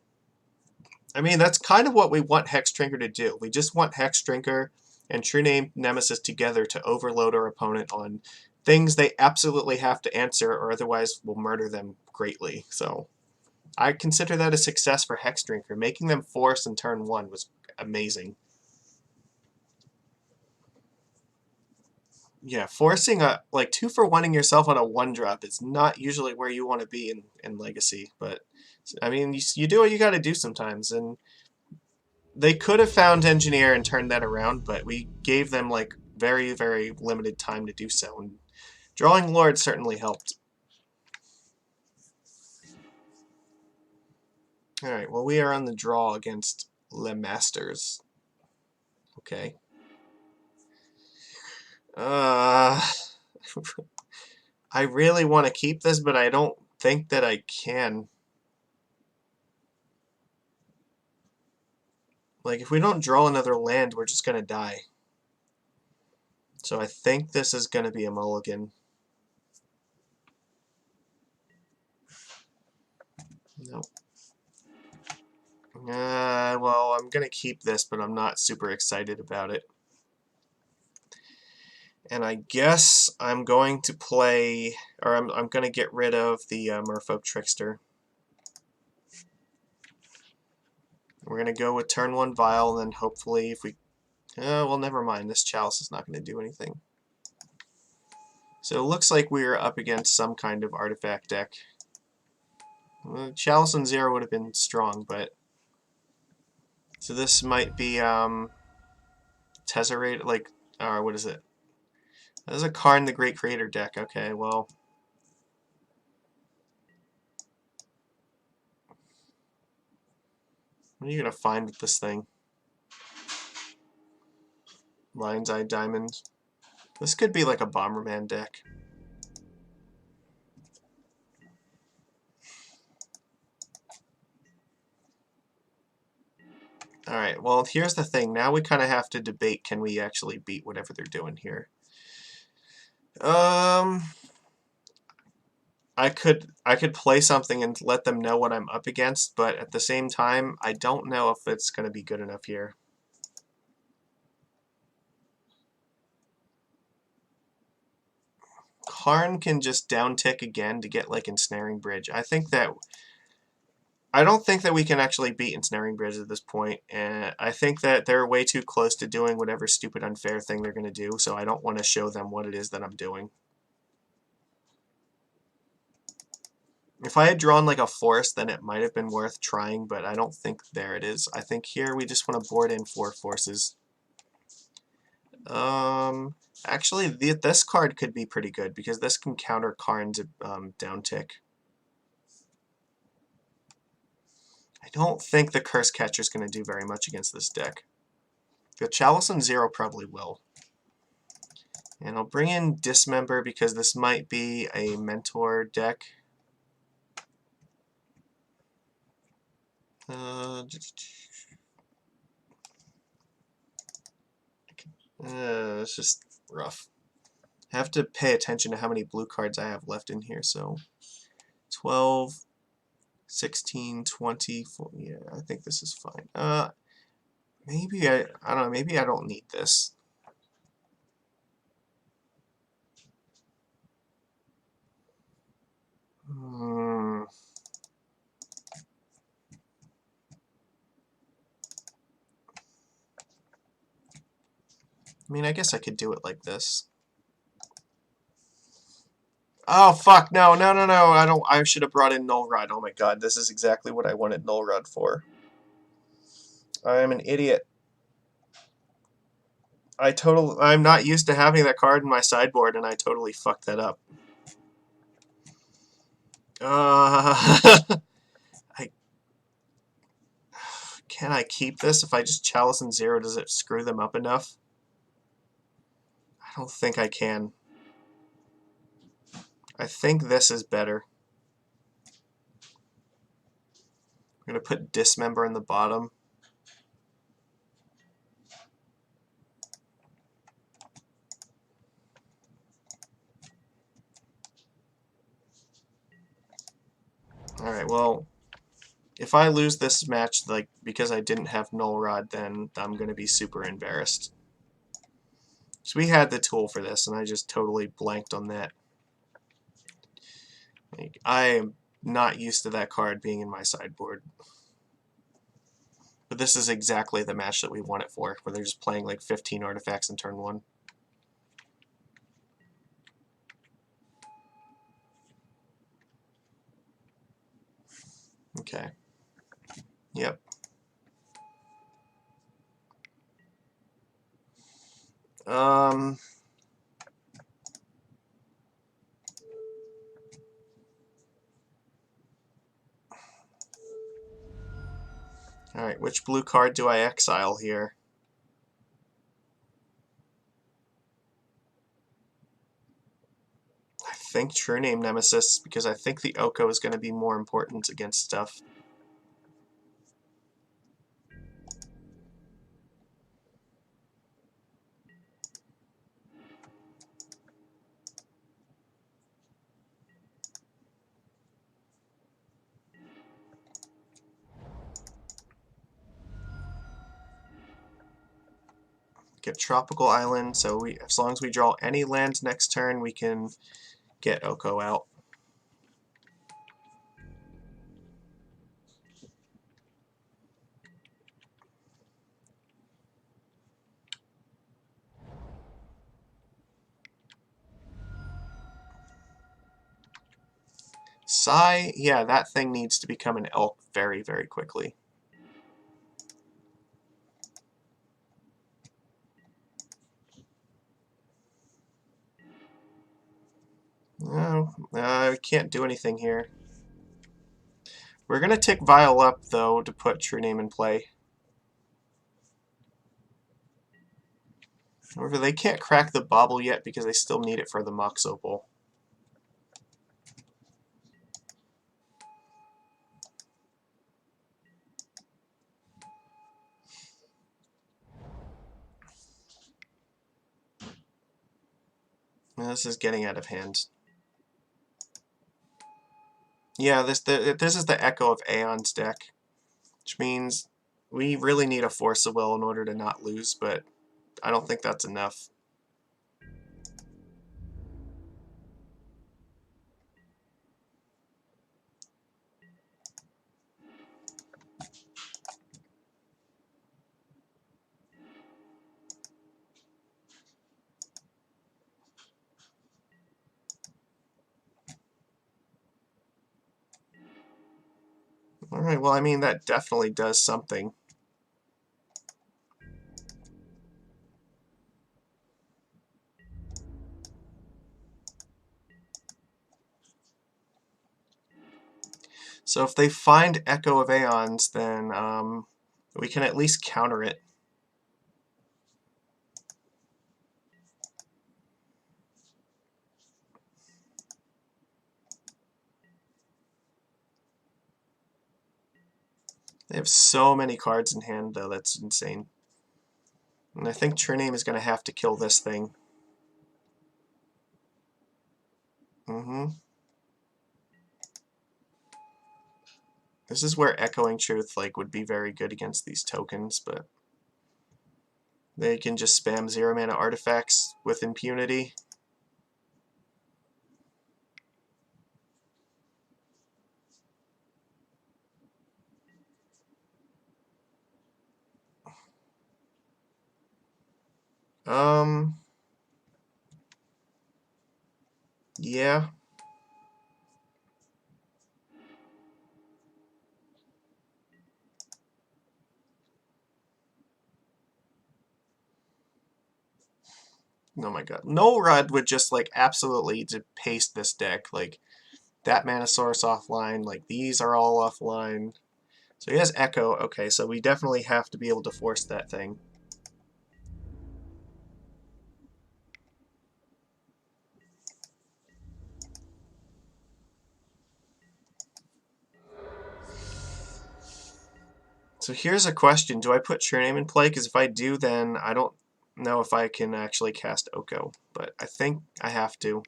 I mean, that's kind of what we want Hex Drinker to do. We just want Hex Drinker and True Name Nemesis together to overload our opponent on things they absolutely have to answer, or otherwise we'll murder them greatly. So I consider that a success for Hex Drinker. Making them force in turn 1 was amazing. Yeah, forcing like 2 for 1ing yourself on a 1-drop is not usually where you want to be in Legacy, but I mean, you do what you got to do sometimes, and they could have found Engineer and turned that around, but we gave them like very, very limited time to do so, and drawing Lord certainly helped. Alright, well, we are on the draw against Le Masters. Okay. I really want to keep this, but I don't think that I can. Like, if we don't draw another land, we're just going to die. So I think this is going to be a mulligan. Nope. Well, I'm going to keep this, but I'm not super excited about it. And I guess I'm going to play, or I'm going to get rid of the Merfolk Trickster. We're going to go with turn 1 Vial, and then hopefully if we... well, never mind. This Chalice is not going to do anything. So it looks like we're up against some kind of artifact deck. Chalice and 0 would have been strong, but... So this might be Tezzerate, like, what is it? That is a Karn the Great Creator deck. Okay, well... What are you going to find with this thing? Lion's Eye Diamond. This could be like a Bomberman deck. Alright, well, here's the thing. Now we kind of have to debate, can we actually beat whatever they're doing here? I could play something and let them know what I'm up against, but at the same time, I don't know if it's going to be good enough here. Karn can just downtick again to get like Ensnaring Bridge. I don't think that we can actually beat Ensnaring Bridge at this point, and I think that they're way too close to doing whatever stupid unfair thing they're going to do, so I don't want to show them what it is that I'm doing. If I had drawn like a forest, then it might have been worth trying, but I don't think there it is. I think here we just want to board in 4 forces. Actually, this card could be pretty good because this can counter Karn's downtick. I don't think the Curse Catcher is going to do very much against this deck. The Chalice and Zero probably will. And I'll bring in Dismember because this might be a Mentor deck. It's just rough. I have to pay attention to how many blue cards I have left in here. So 12, 16, 20, yeah, I think this is fine. Maybe I don't know, maybe I don't need this. I mean, I guess I could do it like this. Oh, fuck, no, no, no, no, I should have brought in Null Rod. Oh my god, this is exactly what I wanted Null Rod for. I am an idiot. I'm not used to having that card in my sideboard, and I totally fucked that up. Can I keep this? If I just Chalice and Zero, does it screw them up enough? I don't think I can. I think this is better. I'm going to put Dismember in the bottom. Alright, well, if I lose this match like because I didn't have Null Rod, then I'm going to be super embarrassed. So we had the tool for this, and I just totally blanked on that. Like, I am not used to that card being in my sideboard. But this is exactly the match that we want it for, where they're just playing like 15 artifacts in turn 1. Okay. Yep. Alright, which blue card do I exile here? I think True Name Nemesis, because I think the Oko is going to be more important against stuff. Get Tropical Island, so as long as we draw any lands next turn, we can get Oko out. Sai, yeah, that thing needs to become an elk very, very quickly. No, I can't do anything here. We're going to tick Vial up, though, to put True Name in play. However, they can't crack the Bauble yet because they still need it for the Mox Opal. This is getting out of hand. Yeah, this is the Echo of Aeon's deck, which means we really need a Force of Will in order to not lose, but I don't think that's enough. Alright, well, I mean, that definitely does something. So if they find Echo of Aeons, then we can at least counter it. They have so many cards in hand, though, that's insane. And I think True Name is going to have to kill this thing. This is where Echoing Truth would be very good against these tokens, but they can just spam 0-mana artifacts with impunity. Yeah. Oh my god. Null Rod would just absolutely paste this deck. That Manosaurus offline, these are all offline. So he has Echo. Okay, so we definitely have to be able to force that thing. So here's a question. Do I put True Name in play? Because if I do, then I don't know if I can actually cast Oko. But I think I have to.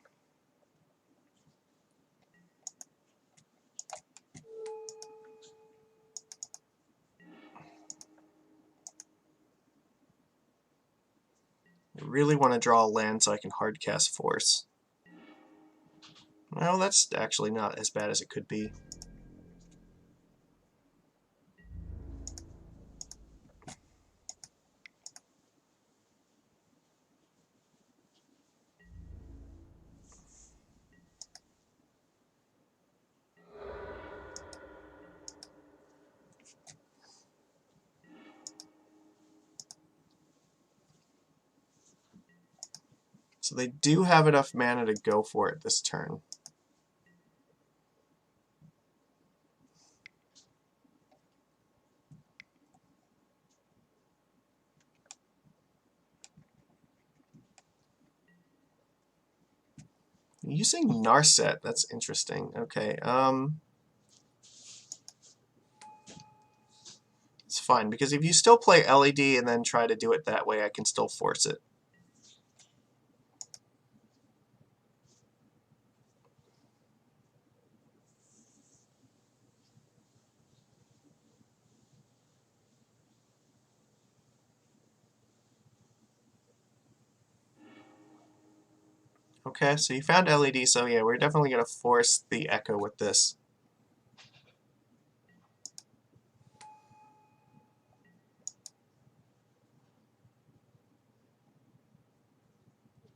I really want to draw a land so I can hard cast Force. Well, that's actually not as bad as it could be. So they do have enough mana to go for it this turn. Using Narset, that's interesting. Okay, it's fine, because if you still play LED and then try to do it that way, I can still force it. Okay, so you found LED, so yeah, we're definitely going to force the Echo with this.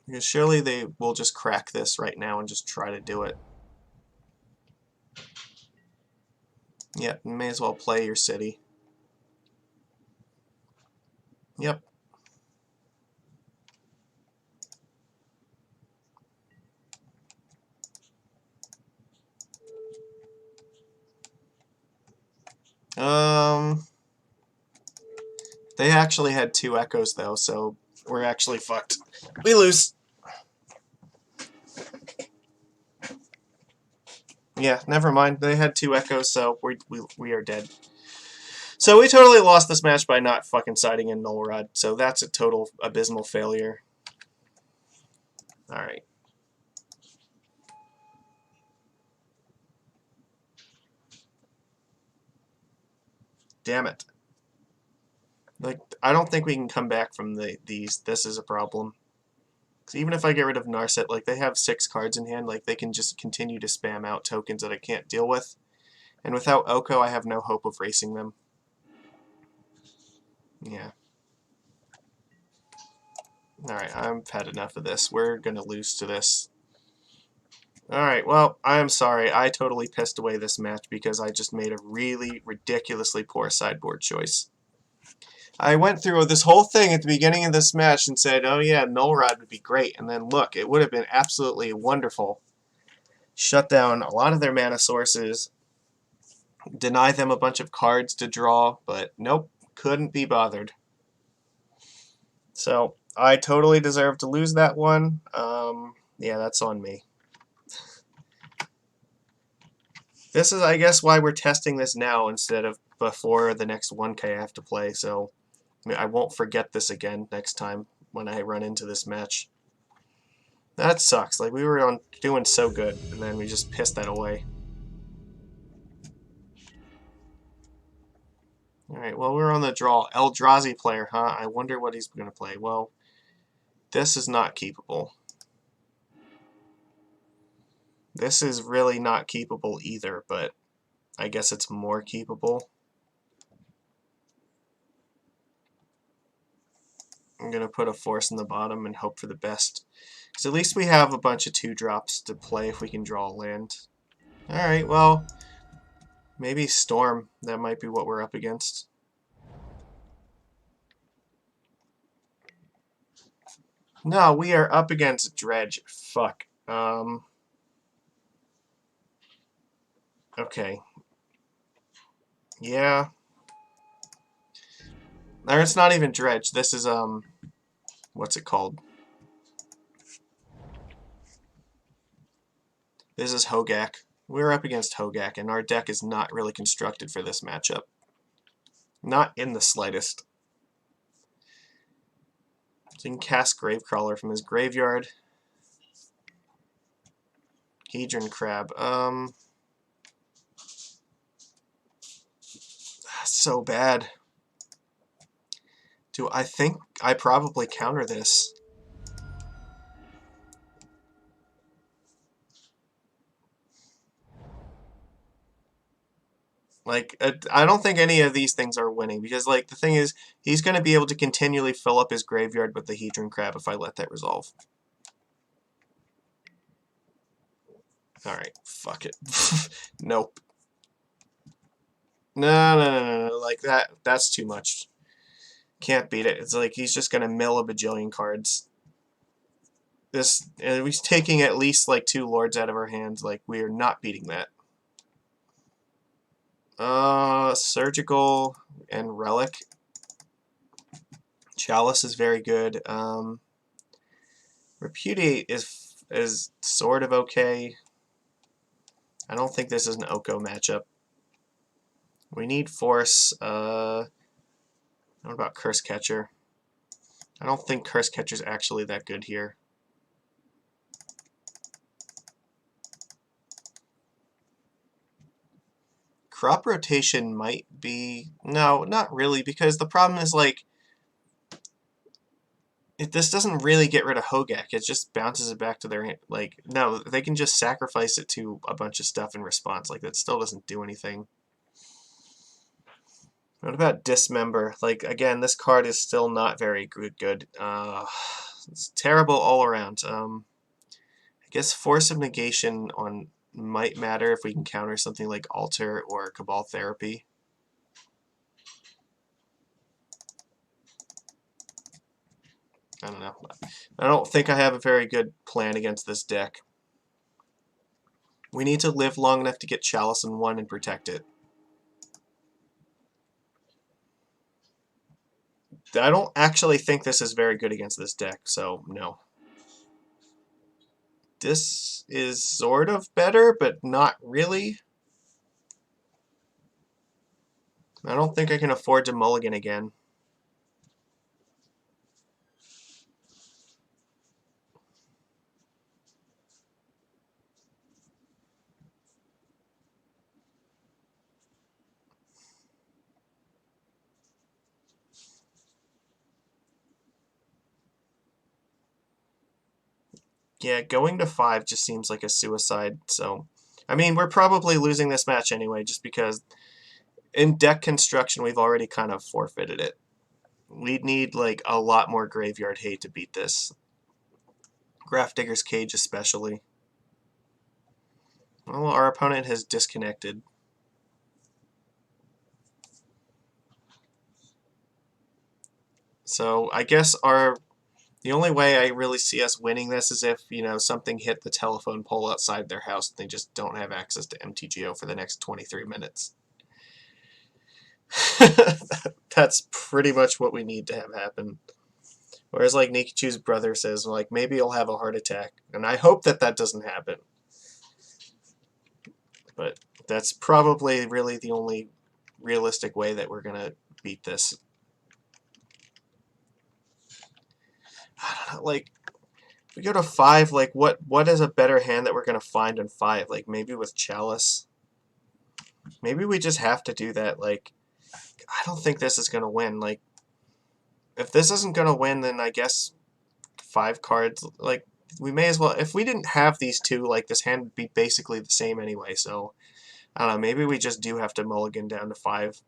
Because surely they will just crack this right now and just try to do it. Yeah, you may as well play your city. Yep. They actually had 2 Echoes, though, so we're actually fucked. We lose. Yeah, never mind. They had 2 Echoes, so we are dead. So we totally lost this match by not fucking siding in Null Rod, so that's a total abysmal failure. Alright. Damn it. Like, I don't think we can come back from these. This is a problem. Because even if I get rid of Narset, like, they have 6 cards in hand. Like, they can just continue to spam out tokens that I can't deal with. And without Oko, I have no hope of racing them. Yeah. Alright, I've had enough of this. We're going to lose to this. Alright, well, I'm sorry. I totally pissed away this match because I just made a really ridiculously poor sideboard choice. I went through this whole thing at the beginning of this match and said, oh yeah, Null Rod would be great. And then look, it would have been absolutely wonderful. Shut down a lot of their mana sources, deny them a bunch of cards to draw, but nope, couldn't be bothered. So I totally deserve to lose that one. Yeah, that's on me. This is, I guess, why we're testing this now instead of before the next 1K I have to play, so I won't forget this again next time when I run into this match. That sucks. Like, we were doing so good, and then we just pissed that away. Alright, well, we're on the draw. Eldrazi player, huh? I wonder what he's going to play. Well, this is not keepable. This is really not keepable either, but I guess it's more keepable. I'm going to put a force in the bottom and hope for the best. Because at least we have a bunch of 2-drops to play if we can draw a land. Alright, well, maybe Storm. That might be what we're up against. No, we are up against Dredge. Fuck. Okay. Yeah. Or it's not even Dredge. This is, what's it called? This is Hogaak. We're up against Hogaak, and our deck is not really constructed for this matchup. Not in the slightest. So he can cast Gravecrawler from his graveyard. Hedron Crab. So bad. I think I probably counter this. Like, I don't think any of these things are winning, because, like, the thing is, he's going to be able to continually fill up his graveyard with the Hedron Crab if I let that resolve. Alright, fuck it. Nope. No, like, that's too much. Can't beat it. It's like he's just going to mill a bajillion cards. He's taking at least, like, 2 Lords out of our hands. Like, we are not beating that. Surgical and Relic. Chalice is very good. Repudiate is sort of okay. I don't think this is an Oko matchup. We need Force. What about Curse Catcher? I don't think Curse Catcher's actually that good here. Crop Rotation might be... No, not really, because the problem is, like, this doesn't really get rid of Hogaak. It just bounces it back to their... Like, no, they can just sacrifice it to a bunch of stuff in response. Like, that still doesn't do anything. What about Dismember? Like, again, this card is still not very good. It's terrible all around. I guess Force of Negation might matter if we can counter something like Alter or Cabal Therapy. I don't know. I don't think I have a very good plan against this deck. We need to live long enough to get Chalice in 1 and protect it. I don't actually think this is very good against this deck, so no. This is sort of better, but not really. I don't think I can afford to mulligan again. Yeah, going to 5 just seems like a suicide, so... I mean, we're probably losing this match anyway, just because in deck construction, we've already kind of forfeited it. We'd need, like, a lot more graveyard hate to beat this. Grafdigger's Cage especially. Well, our opponent has disconnected. So I guess the only way I really see us winning this is if, you know, something hit the telephone pole outside their house and they just don't have access to MTGO for the next 23 minutes. That's pretty much what we need to have happen. Whereas, like, Nikichu's brother says, like, maybe he'll have a heart attack. And I hope that that doesn't happen. But that's probably really the only realistic way that we're going to beat this. I don't know, like, if we go to 5, like, what is a better hand that we're going to find in 5? Like, maybe with Chalice? Maybe we just have to do that. Like, I don't think this is going to win. Like, if this isn't going to win, then I guess 5 cards, like, we may as well, if we didn't have these two, like, this hand would be basically the same anyway, so, I don't know, maybe we just do have to mulligan down to 5.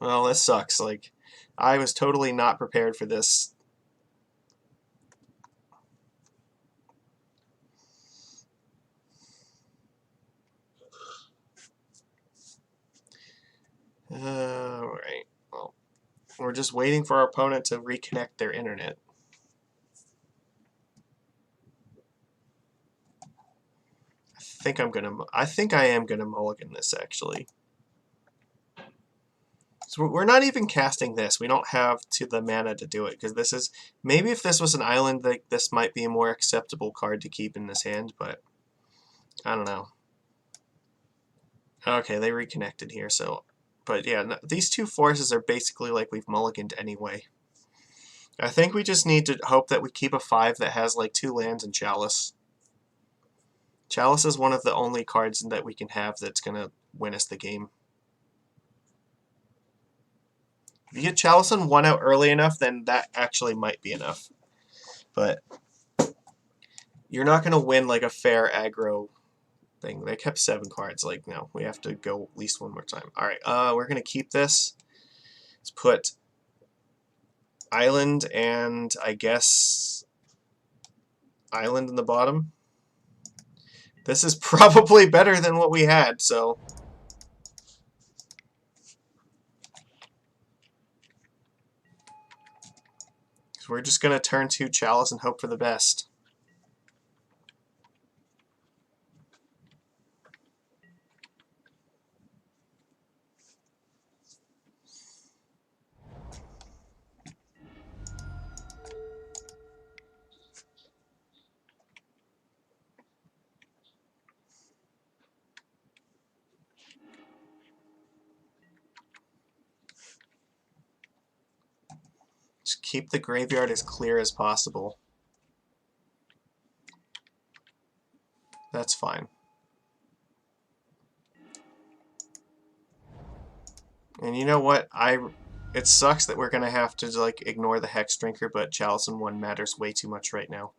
Well, this sucks, like, I was totally not prepared for this. Alright, well, we're just waiting for our opponent to reconnect their internet. I think I am gonna mulligan this, actually. So we're not even casting this. We don't have the mana to do it, because this is... Maybe if this was an island, like, this might be a more acceptable card to keep in this hand, but... I don't know. Okay, they reconnected here, so... But yeah, no, these two forces are basically like we've mulliganed anyway. I think we just need to hope that we keep a 5 that has, like, 2 lands and Chalice. Chalice is one of the only cards that we can have that's going to win us the game. If you get Chalice and 1 out early enough, then that actually might be enough. But you're not going to win, like, a fair aggro thing. They kept 7 cards. Like, no, we have to go at least one more time. Alright, we're going to keep this. Let's put Island and, I guess, Island in the bottom. This is probably better than what we had, so... So we're just going to turn 2 Chalice and hope for the best. Just keep the graveyard as clear as possible. That's fine. And you know what? It sucks that we're going to have to, like, ignore the Hex Drinker, but Chalice in 1 matters way too much right now.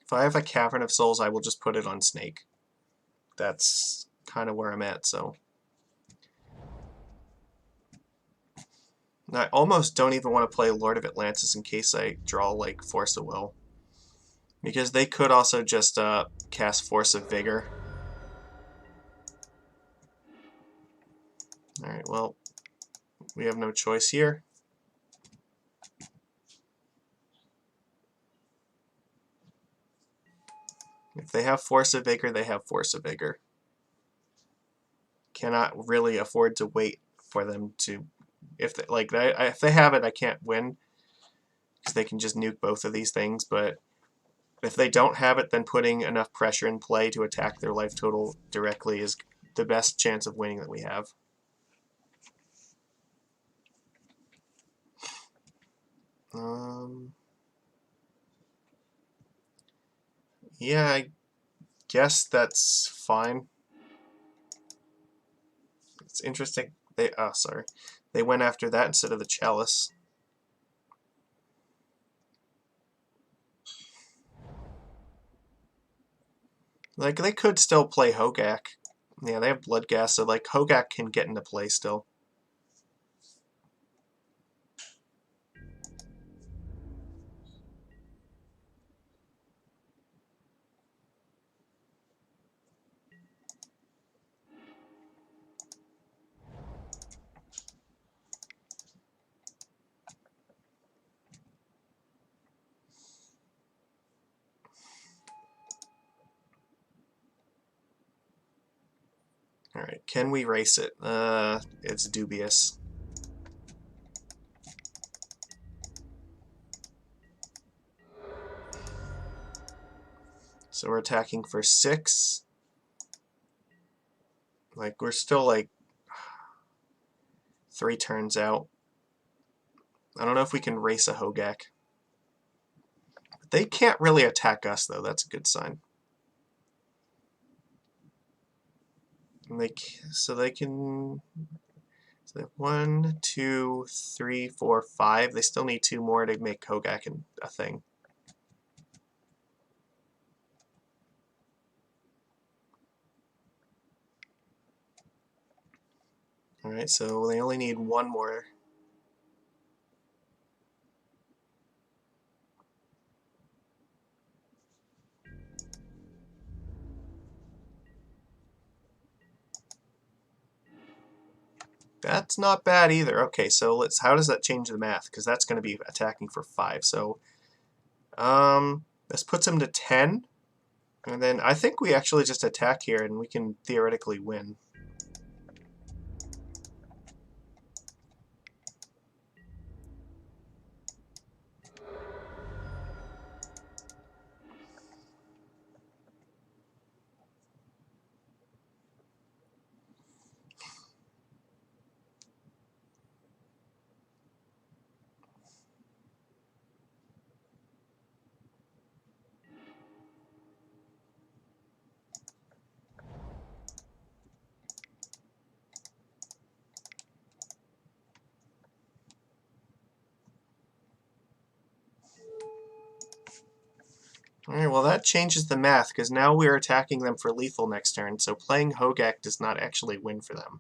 If I have a Cavern of Souls, I will just put it on Snake. That's kind of where I'm at, so... I almost don't even want to play Lord of Atlantis in case I draw, like, Force of Will. Because they could also just cast Force of Vigor. Alright, well, we have no choice here. If they have Force of Vigor, they have Force of Vigor. Cannot really afford to wait for them to... If they have it, I can't win. Because they can just nuke both of these things, but... If they don't have it, then putting enough pressure in play to attack their life total directly is the best chance of winning that we have. Yeah, I guess that's fine. It's interesting. Sorry. They went after that instead of the Chalice. Like, they could still play Hogaak. Yeah, they have Bloodghast, so, like, Hogaak can get into play still. Alright, can we race it? It's dubious. So we're attacking for 6. Like, we're still, like, 3 turns out. I don't know if we can race a Hogaak. They can't really attack us, though. That's a good sign. And so they can... So they have 1, 2, 3, 4, 5. They still need 2 more to make Hogaak a thing. Alright, so they only need 1 more. That's not bad either. Okay, so how does that change the math? Because that's going to be attacking for 5. So, this puts him to 10. And then I think we actually just attack here and we can theoretically win. Alright, well that changes the math, because now we're attacking them for lethal next turn, so playing Hogaak does not actually win for them.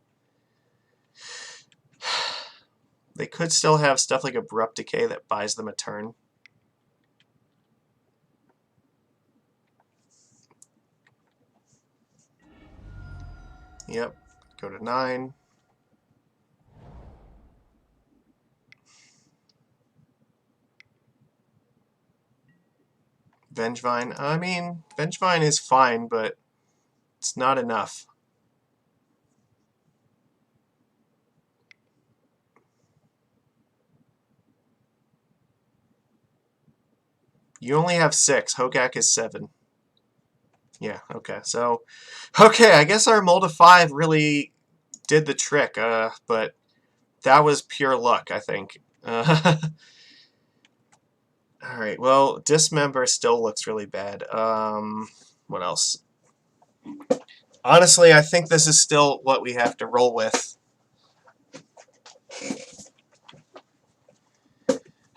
They could still have stuff like Abrupt Decay that buys them a turn. Yep, go to 9. Vengevine. I mean, Vengevine is fine, but it's not enough. You only have 6. Hogaak is 7. Yeah, okay. So, okay, I guess our Mold of 5 really did the trick, but that was pure luck, I think. Alright, well, Dismember still looks really bad. What else? Honestly, I think this is still what we have to roll with.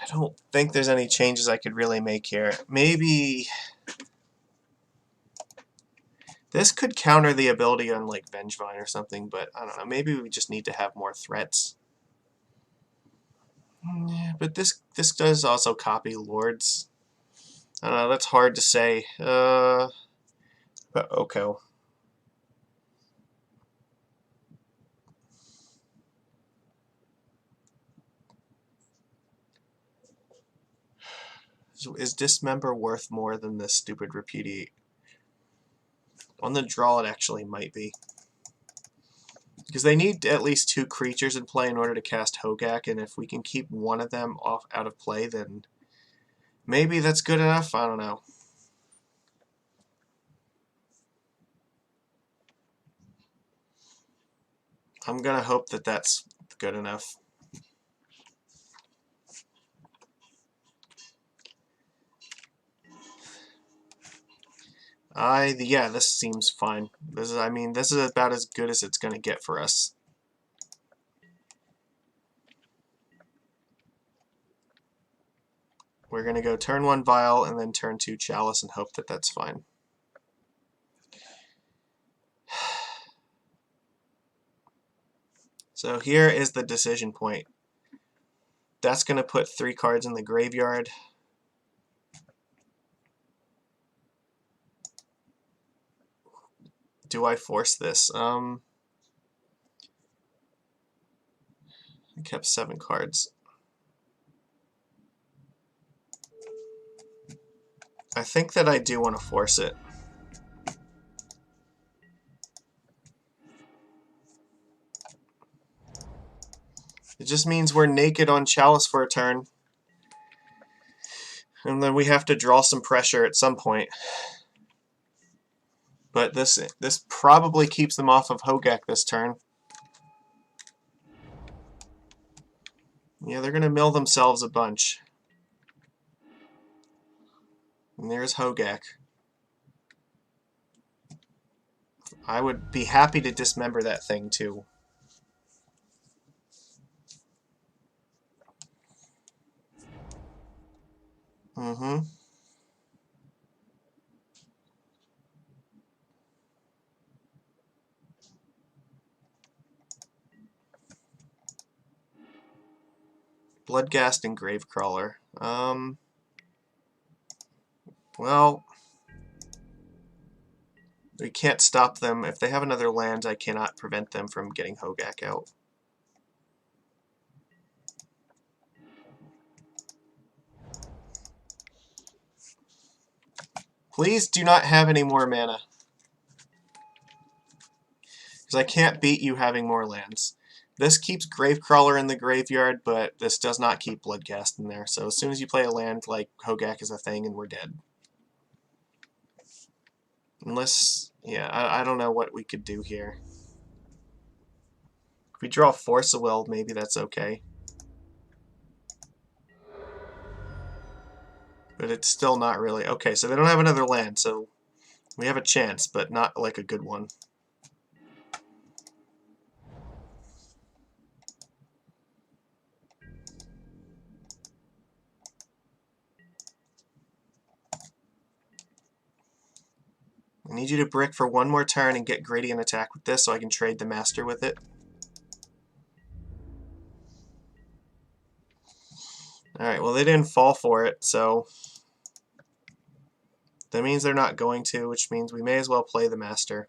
I don't think there's any changes I could really make here. Maybe this could counter the ability on, like, Vengevine or something, but I don't know. Maybe we just need to have more threats. Yeah, but this does also copy Lords. I don't know, that's hard to say. But okay. So is Dismember worth more than this stupid Repudiate? On the draw, it actually might be. Because they need at least 2 creatures in play in order to cast Hogaak, and if we can keep one of them out of play, then maybe that's good enough? I don't know. I'm gonna hope that that's good enough. Yeah, this seems fine. I mean, this is about as good as it's gonna get for us. We're gonna go turn 1 Vial and then turn 2 Chalice and hope that that's fine. So here is the decision point. That's gonna put 3 cards in the graveyard. Do I force this? I kept 7 cards. I think that I do want to force it. It just means we're naked on Chalice for a turn. And then we have to draw some pressure at some point. But this probably keeps them off of Hogaak this turn. Yeah, they're going to mill themselves a bunch. And there's Hogaak. I would be happy to dismember that thing too. Mm-hmm. Bloodghast and Gravecrawler. Well, we can't stop them. If they have another land, I cannot prevent them from getting Hogaak out. Please do not have any more mana. Because I can't beat you having more lands. This keeps Gravecrawler in the graveyard, but this does not keep Bloodghast in there. So as soon as you play a land, like, Hogaak is a thing and we're dead. Unless, yeah, I don't know what we could do here. If we draw Force of Will, maybe that's okay. But it's still not really. Okay, so they don't have another land, so we have a chance, but not like a good one. I need you to brick for one more turn and get Gradient Attack with this so I can trade the Master with it. Alright, well they didn't fall for it, so that means they're not going to, which means we may as well play the Master.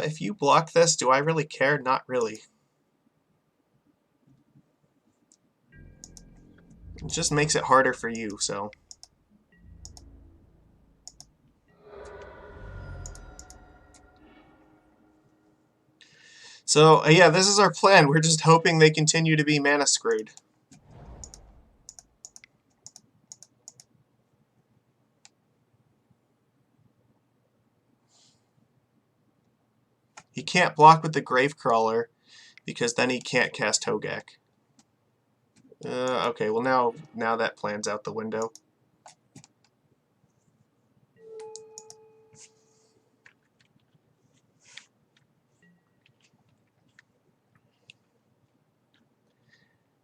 If you block this, do I really care? Not really. It just makes it harder for you, so. So, yeah, this is our plan. We're just hoping they continue to be mana screwed. He can't block with the Gravecrawler because then he can't cast Hogaak. Okay, well now that plan's out the window.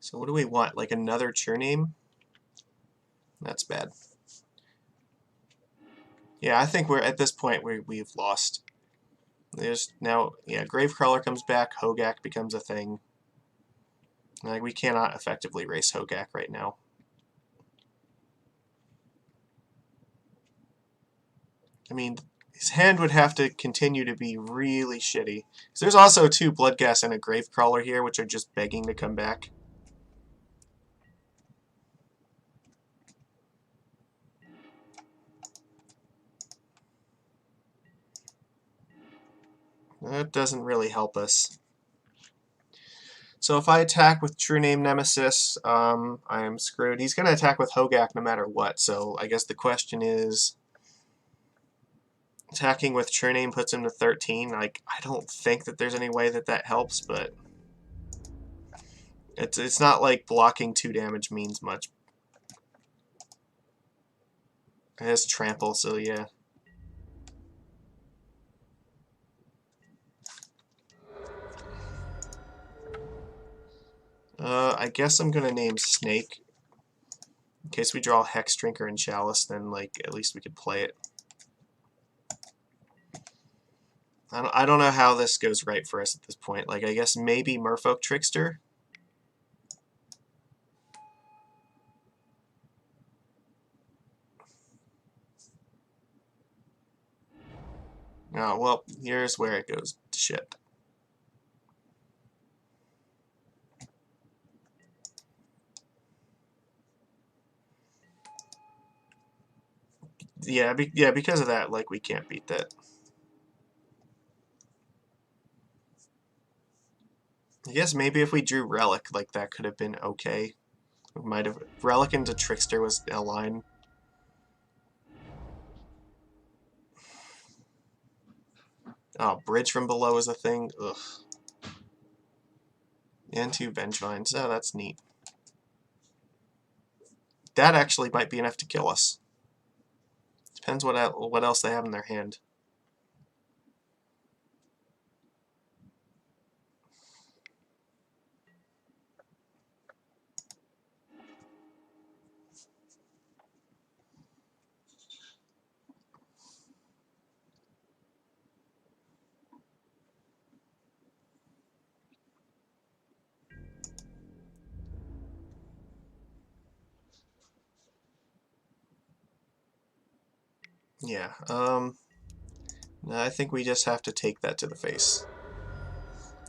So what do we want? Like another Churname? That's bad. Yeah, I think we're at this point we've lost. There's now, yeah, Gravecrawler comes back, Hogaak becomes a thing. Like, we cannot effectively race Hogaak right now. I mean, his hand would have to continue to be really shitty. So there's also 2 Bloodghast and a Gravecrawler here, which are just begging to come back. That doesn't really help us. So if I attack with True Name Nemesis, I am screwed. He's going to attack with Hogaak no matter what, so I guess the question is, attacking with True Name puts him to 13. Like, I don't think that there's any way that that helps, but it's not like blocking 2 damage means much. It has Trample, so yeah. I guess I'm going to name Snake. In case we draw Hex Drinker and Chalice, then, like, at least we could play it. I don't know how this goes right for us at this point. Like, I guess maybe Merfolk Trickster? Oh, well, here's where it goes to shit. Yeah, because of that, like, we can't beat that. I guess maybe if we drew Relic, like, that could have been okay. We might have... Relic into Trickster was a line. Oh, Bridge from Below is a thing. Ugh. And 2 Vengevines. Oh, that's neat. That actually might be enough to kill us. Depends what else they have in their hand. Yeah, I think we just have to take that to the face.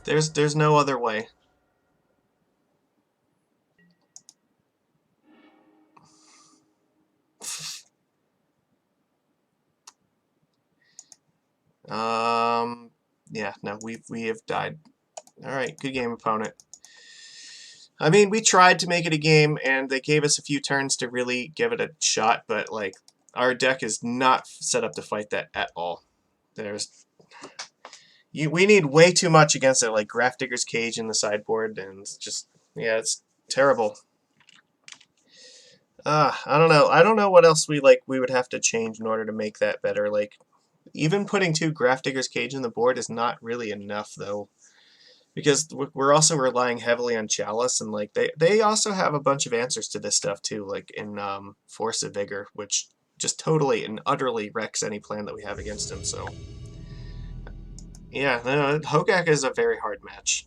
There's no other way. Yeah, no, we have died. Alright, good game, opponent. I mean, we tried to make it a game, and they gave us a few turns to really give it a shot, but, like, our deck is not set up to fight that at all. We need way too much against it, like Grafdigger's Cage in the sideboard, and it's just, yeah, it's terrible. I don't know. I don't know what else we would have to change in order to make that better. Like, even putting 2 Grafdigger's Cage in the board is not really enough, though. Because we're also relying heavily on Chalice, and like they also have a bunch of answers to this stuff too, like in Force of Vigor, which just totally and utterly wrecks any plan that we have against him. So yeah, Hogaak is a very hard match.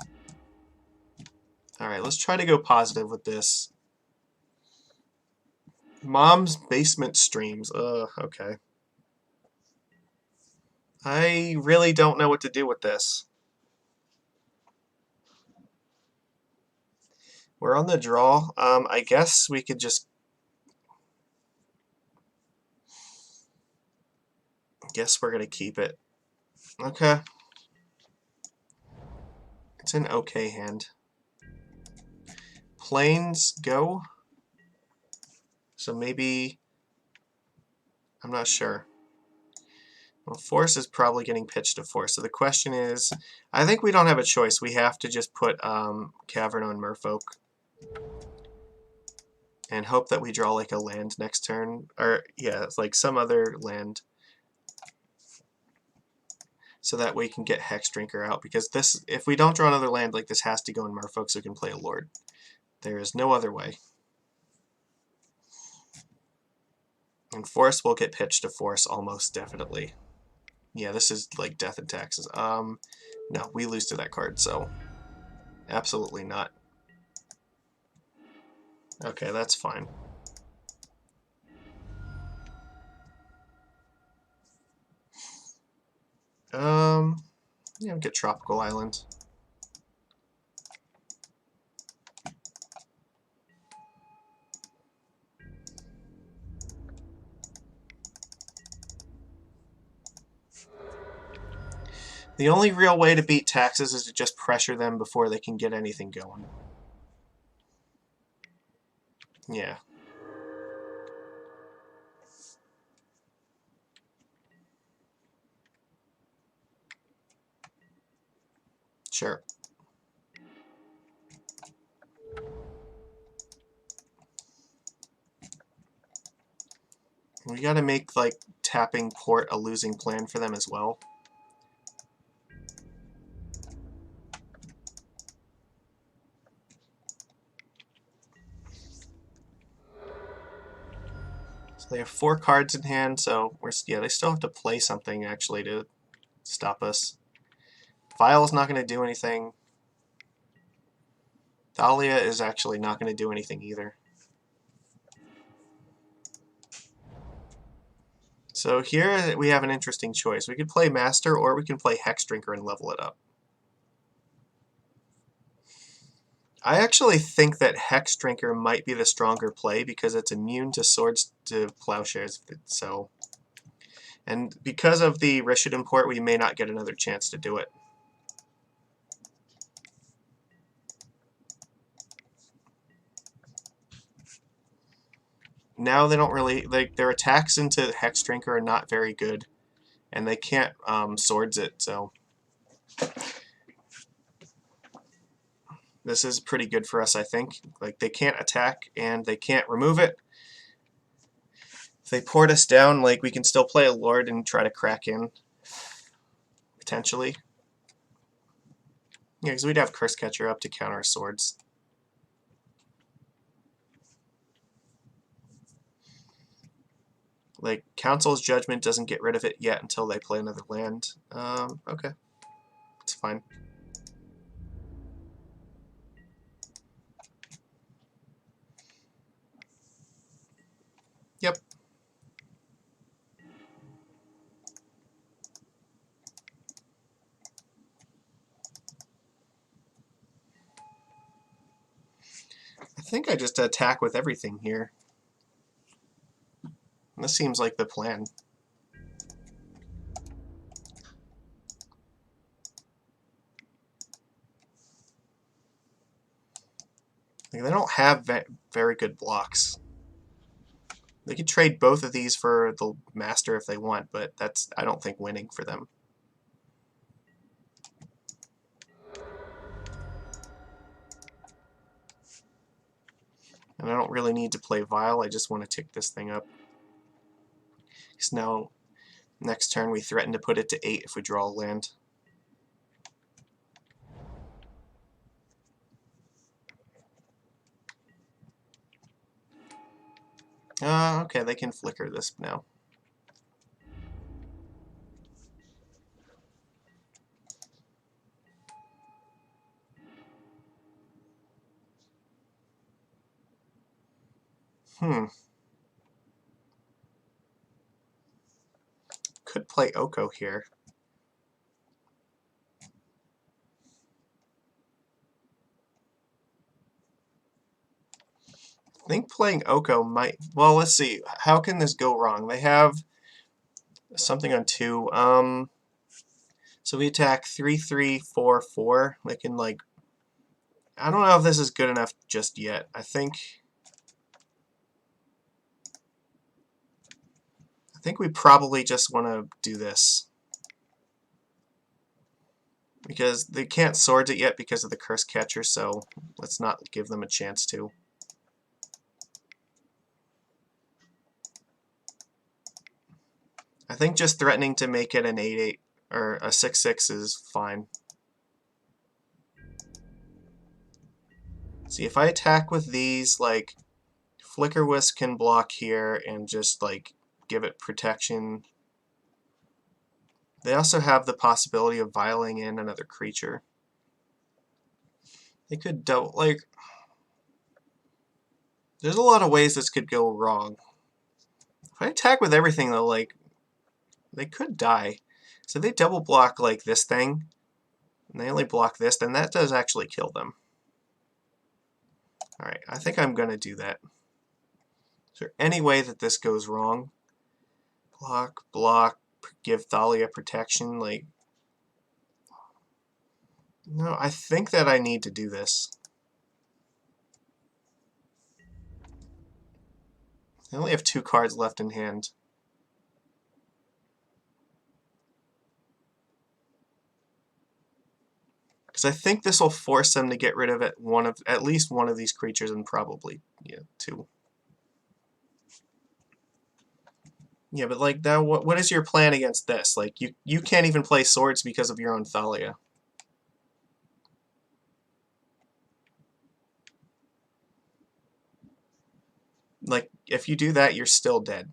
All right, let's try to go positive with this. Mom's basement streams. Okay. I really don't know what to do with this. We're on the draw. I guess we could just... Guess we're going to keep it. Okay. It's an okay hand. Planes go. So maybe... I'm not sure. Well, Force is probably getting pitched to Force. So the question is... I think we don't have a choice. We have to just put Cavern on Merfolk. And hope that we draw like a land next turn. Or, yeah, it's like some other land. So that way we can get Hex Drinker out. Because this, if we don't draw another land, like this has to go in Merfolk so we can play a Lord. There is no other way. And Force will get pitched to Force almost definitely. Yeah, this is like Death and Taxes. No, we lose to that card, so absolutely not. Okay, that's fine. Yeah, get Tropical Island. The only real way to beat taxes is to just pressure them before they can get anything going. Yeah. Sure. We gotta make, like, tapping port a losing plan for them as well. So they have 4 cards in hand, so yeah, they still have to play something, actually, to stop us. Vile's not gonna do anything. Thalia is actually not gonna do anything either. So here we have an interesting choice. We could play Master, or we can play Hex Drinker and level it up. I actually think that Hex Drinker might be the stronger play because it's immune to Swords to Plowshares. So, and because of the Rishid import, we may not get another chance to do it. Now they don't really, like, their attacks into Hex Drinker are not very good, and they can't Swords it, so this is pretty good for us, I think. Like, they can't attack, and they can't remove it. If they port us down, like, we can still play a Lord and try to crack in, potentially. Yeah, because we'd have Curse Catcher up to counter Swords. Like, Council's Judgment doesn't get rid of it yet until they play another land. Okay. It's fine. Yep. I think I just attack with everything here. This seems like the plan. Like, they don't have very good blocks. They could trade both of these for the Master if they want, but that's, I don't think, winning for them. And I don't really need to play Vile, I just want to tick this thing up. Because now, next turn we threaten to put it to 8 if we draw a land. Okay, they can flicker this now. Could play Oko here. I think playing Oko might... Well, let's see. How can this go wrong? They have something on 2. So we attack 3, 3, 4, 4. They can, like... I don't know if this is good enough just yet. I think we probably just want to do this. Because they can't Swords it yet because of the Curse Catcher, so let's not give them a chance to. I think just threatening to make it an 8-8 or a 6-6 is fine. See, if I attack with these, like, Flicker Wisp can block here and just, like, give it protection. They also have the possibility of viling in another creature. They could double, like... There's a lot of ways this could go wrong. If I attack with everything, though, like, they could die. So they double block, like, this thing, and they only block this, then that does actually kill them. Alright, I think I'm going to do that. Is there any way that this goes wrong? Block, block, give Thalia protection, like... No, I think that I need to do this. I only have 2 cards left in hand. Because I think this will force them to get rid of at least one of these creatures, and probably 2. Yeah, but like that, what is your plan against this? Like you can't even play swords because of your own Thalia. Like if you do that, you're still dead.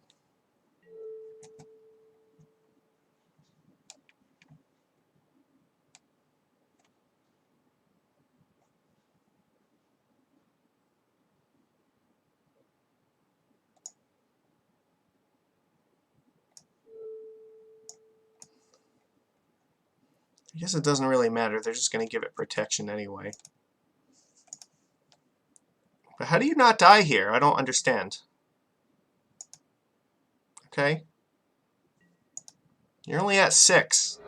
I guess it doesn't really matter. They're just going to give it protection anyway. But how do you not die here? I don't understand. Okay. You're only at 6.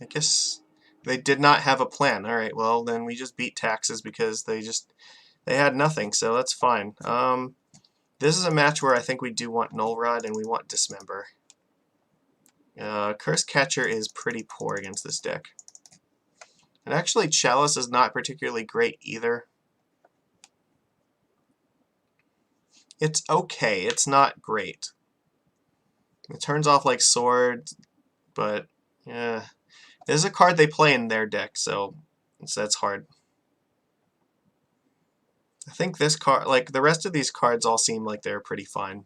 I guess they did not have a plan. All right, well, then we just beat taxes because they had nothing, so that's fine. This is a match where I think we do want Null Rod and we want Dismember. Curse Catcher is pretty poor against this deck. And actually, Chalice is not particularly great either. It's okay. It's not great. It turns off like Sword, but yeah. This is a card they play in their deck, so that's hard. I think this card, like the rest of these cards all seem like they're pretty fine.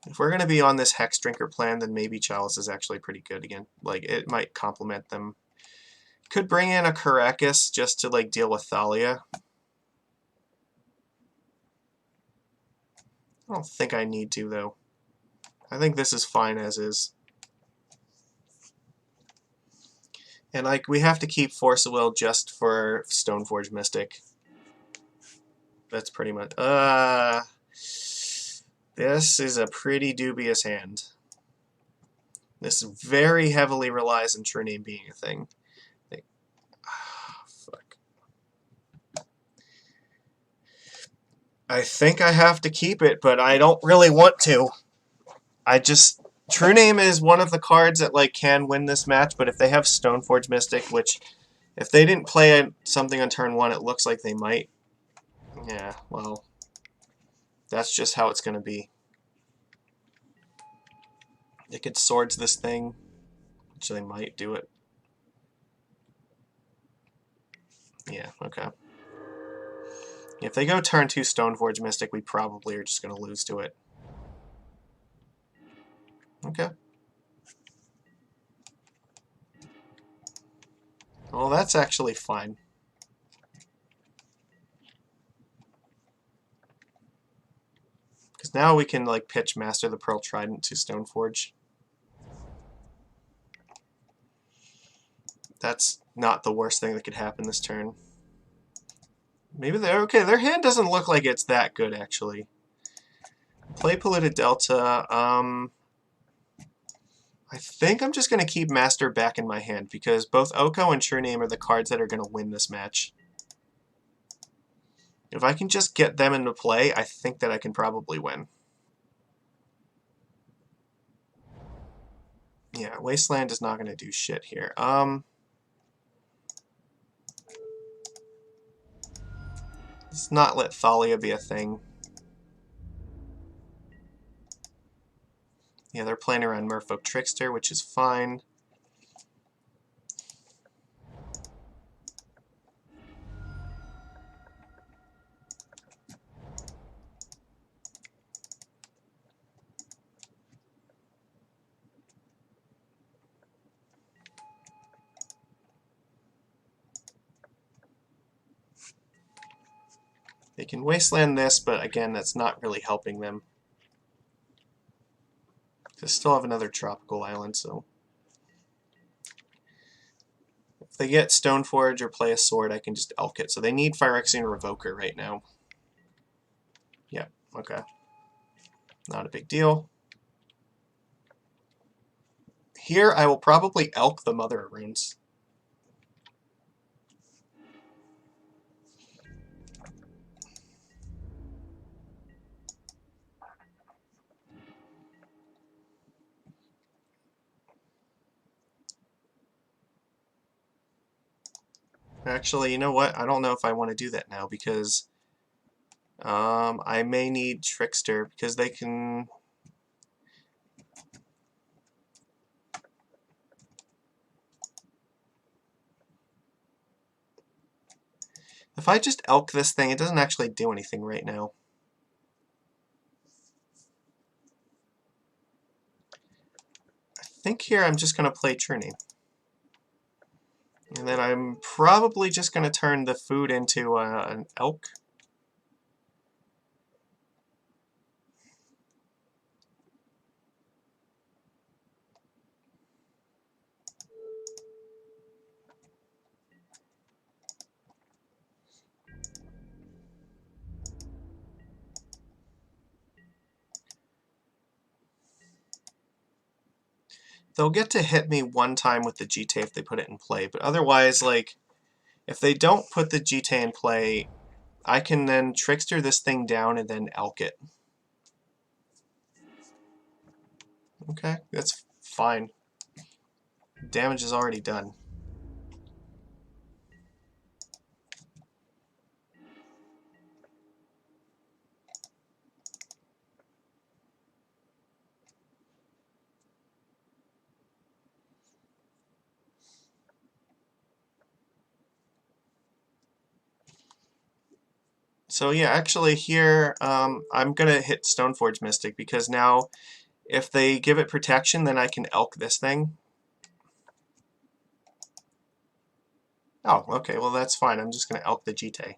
If we're going to be on this Hex Drinker plan, then maybe Chalice is actually pretty good again. Like, it might complement them. Could bring in a Caracas just to, like, deal with Thalia. I don't think I need to, though. I think this is fine as is. And, like, we have to keep Force of Will just for Stoneforge Mystic. That's pretty much... This is a pretty dubious hand. This very heavily relies on True Name being a thing. Fuck. I think I have to keep it, but I don't really want to. True Name is one of the cards that like can win this match, but if they have Stoneforge Mystic, which if they didn't play something on turn 1, it looks like they might. Yeah, well, that's just how it's going to be. They could Swords this thing, which they might do it. Yeah, okay. If they go turn 2 Stoneforge Mystic, we probably are just going to lose to it. Okay. Well, that's actually fine. Because now we can like pitch Master the Pearl Trident to Stoneforge. That's not the worst thing that could happen this turn. Maybe they're okay. Their hand doesn't look like it's that good, actually. Play Polluted Delta. I think I'm just going to keep Master back in my hand because both Oko and True Name are the cards that are going to win this match. If I can just get them into play, I think that I can probably win. Yeah, Wasteland is not going to do shit here. Let's not let Thalia be a thing. Yeah, they're playing around Merfolk Trickster, which is fine. They can Wasteland this, but again, that's not really helping them. They still have another tropical island, so... If they get Stoneforge or play a sword, I can just elk it. So they need Phyrexian Revoker right now. Yeah, okay. Not a big deal. Here, I will probably elk the Mother of Runes. Actually, you know what? I don't know if I want to do that now because I may need Trickster because they can... If I just elk this thing, it doesn't actually do anything right now. I think here I'm just going to play True. And then I'm probably just going to turn the food into an elk. They'll get to hit me one time with the GTA if they put it in play, but otherwise, like, if they don't put the GTA in play, I can then Trickster this thing down and then elk it. Okay, that's fine. Damage is already done. So yeah, actually here, I'm going to hit Stoneforge Mystic because now if they give it protection, then I can elk this thing. Oh, okay, well that's fine. I'm just going to elk the GTA.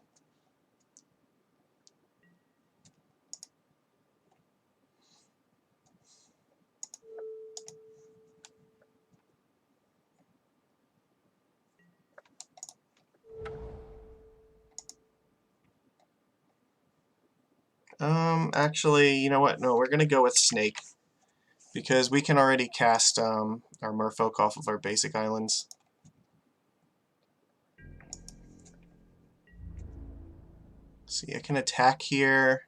Actually, you know what? No, we're going to go with Snake because we can already cast our Merfolk off of our basic islands. See, I can attack here.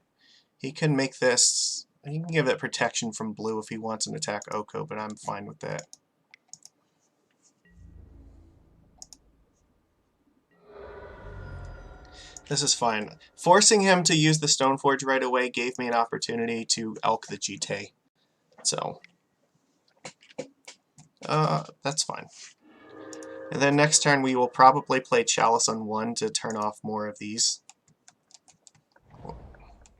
He can make this... He can give it protection from blue if he wants an attack Oko, but I'm fine with that. This is fine. Forcing him to use the Stoneforge right away gave me an opportunity to elk the GTA. So, that's fine. And then next turn we will probably play Chalice on 1 to turn off more of these.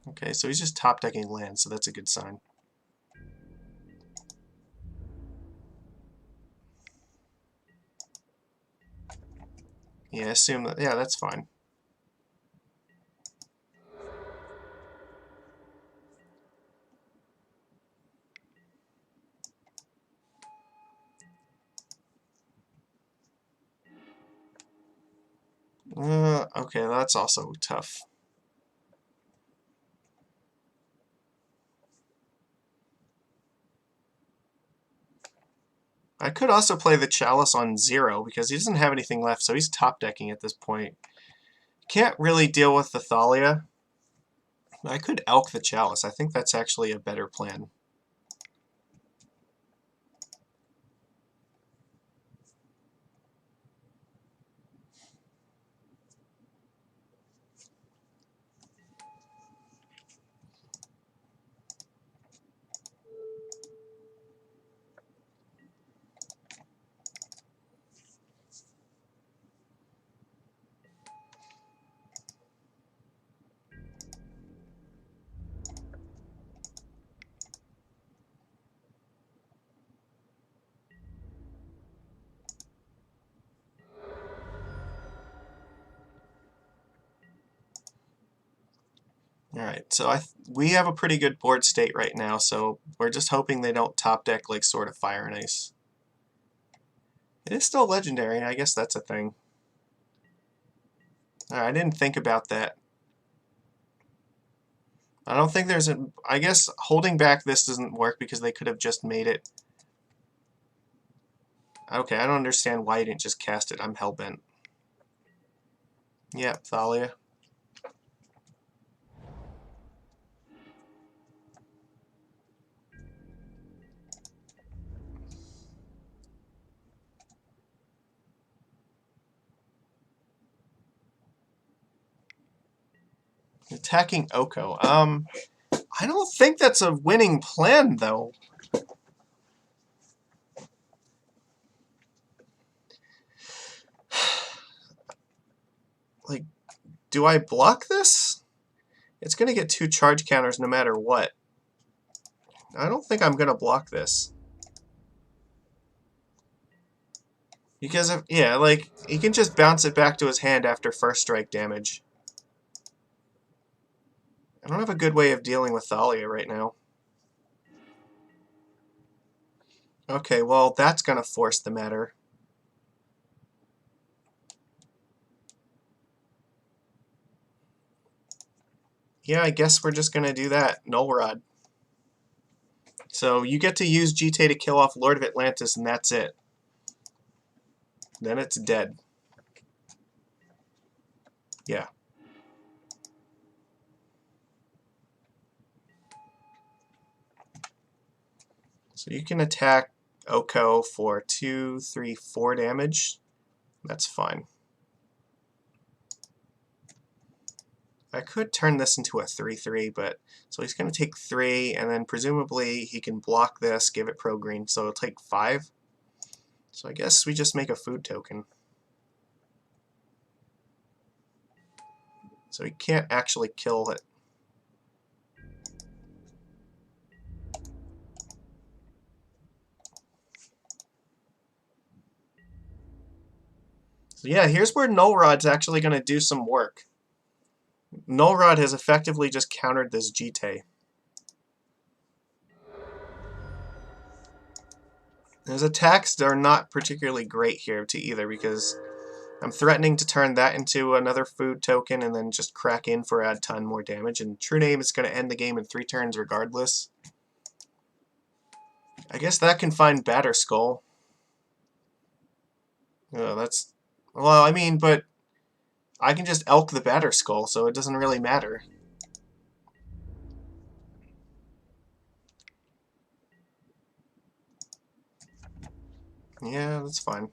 Okay, so he's just top decking land, so that's a good sign. Yeah, assume that. Yeah, that's fine. Okay, that's also tough. I could also play the Chalice on 0 because he doesn't have anything left, so he's top decking at this point. Can't really deal with the Thalia. I could elk the Chalice. I think that's actually a better plan. Alright, so we have a pretty good board state right now, so we're just hoping they don't top deck like Sword of Fire and Ice. It is still legendary. I guess that's a thing. I didn't think about that. I don't think there's a... I guess holding back this doesn't work because they could have just made it... Okay, I don't understand why you didn't just cast it. I'm hellbent. Yep, Thalia. Attacking Oko. I don't think that's a winning plan, though. Like, do I block this? It's going to get 2 charge counters no matter what. I don't think I'm going to block this. Because, yeah, like, he can just bounce it back to his hand after first strike damage. I don't have a good way of dealing with Thalia right now. Okay, well, that's going to force the matter. Yeah, I guess we're just going to do that. Null Rod. So you get to use GT to kill off Lord of Atlantis, and that's it. Then it's dead. Yeah. So you can attack Oko for 2, 3, 4 damage. That's fine. I could turn this into a 3/3, but so he's going to take 3, and then presumably he can block this, give it pro green, so it'll take 5. So I guess we just make a food token. So he can't actually kill it. So yeah, here's where Null Rod's actually going to do some work. Null Rod has effectively just countered this GT. His attacks are not particularly great here to either because I'm threatening to turn that into another food token and then just crack in for a ton more damage. And True Name is going to end the game in 3 turns regardless. I guess that can find Batterskull. Oh, that's... Well, I mean, but I can just elk the Batterskull, so it doesn't really matter. Yeah, that's fine.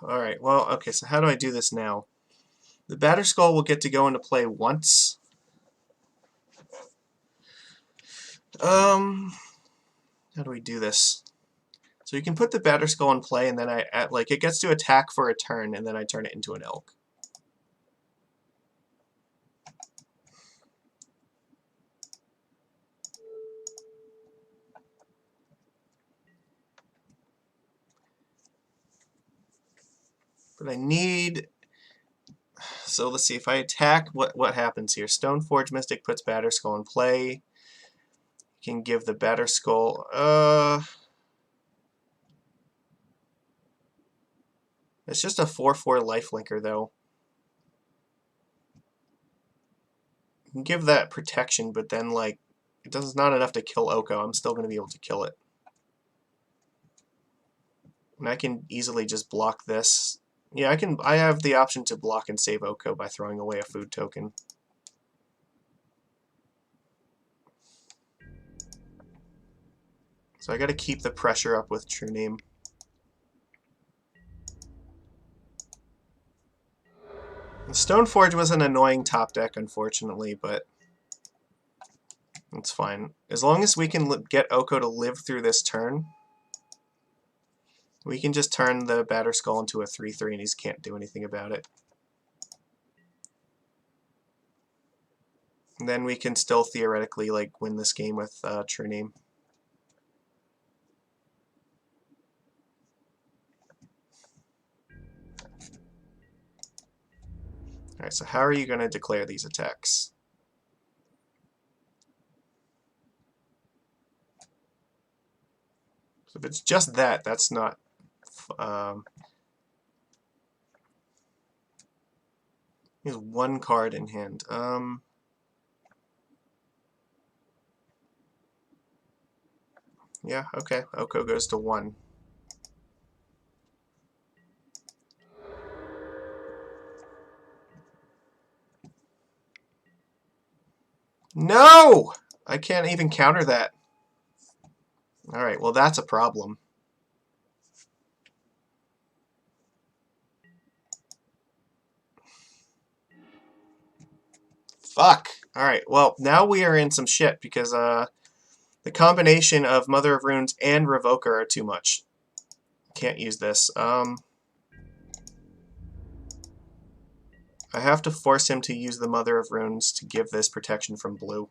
Alright, well, okay, so how do I do this now? The Batterskull will get to go into play once. How do we do this? So you can put the Batterskull in play, and then it gets to attack for a turn, and then I turn it into an elk. But I need... So let's see, if I attack, what happens here? Stoneforge Mystic puts Batterskull in play. You can give the Batterskull... It's just a 4/4 lifelinker, though. You can give that protection, but then, like, it's not enough to kill Oko. I'm still going to be able to kill it. And I can easily just block this. Yeah, I have the option to block and save Oko by throwing away a food token. So I got to keep the pressure up with True Name. Stoneforge was an annoying top deck, unfortunately, but it's fine. As long as we can get Oko to live through this turn, we can just turn the Batterskull into a 3/3 and he can't do anything about it. And then we can still theoretically like win this game with True Name. Alright, so how are you going to declare these attacks? So if it's just that, that's not... he has one card in hand. Yeah, okay. Oko goes to 1. No! I can't even counter that. Alright, well that's a problem. Fuck! Alright, well, now we are in some shit because the combination of Mother of Runes and Revoker are too much. Can't use this. I have to force him to use the Mother of Runes to give this protection from blue.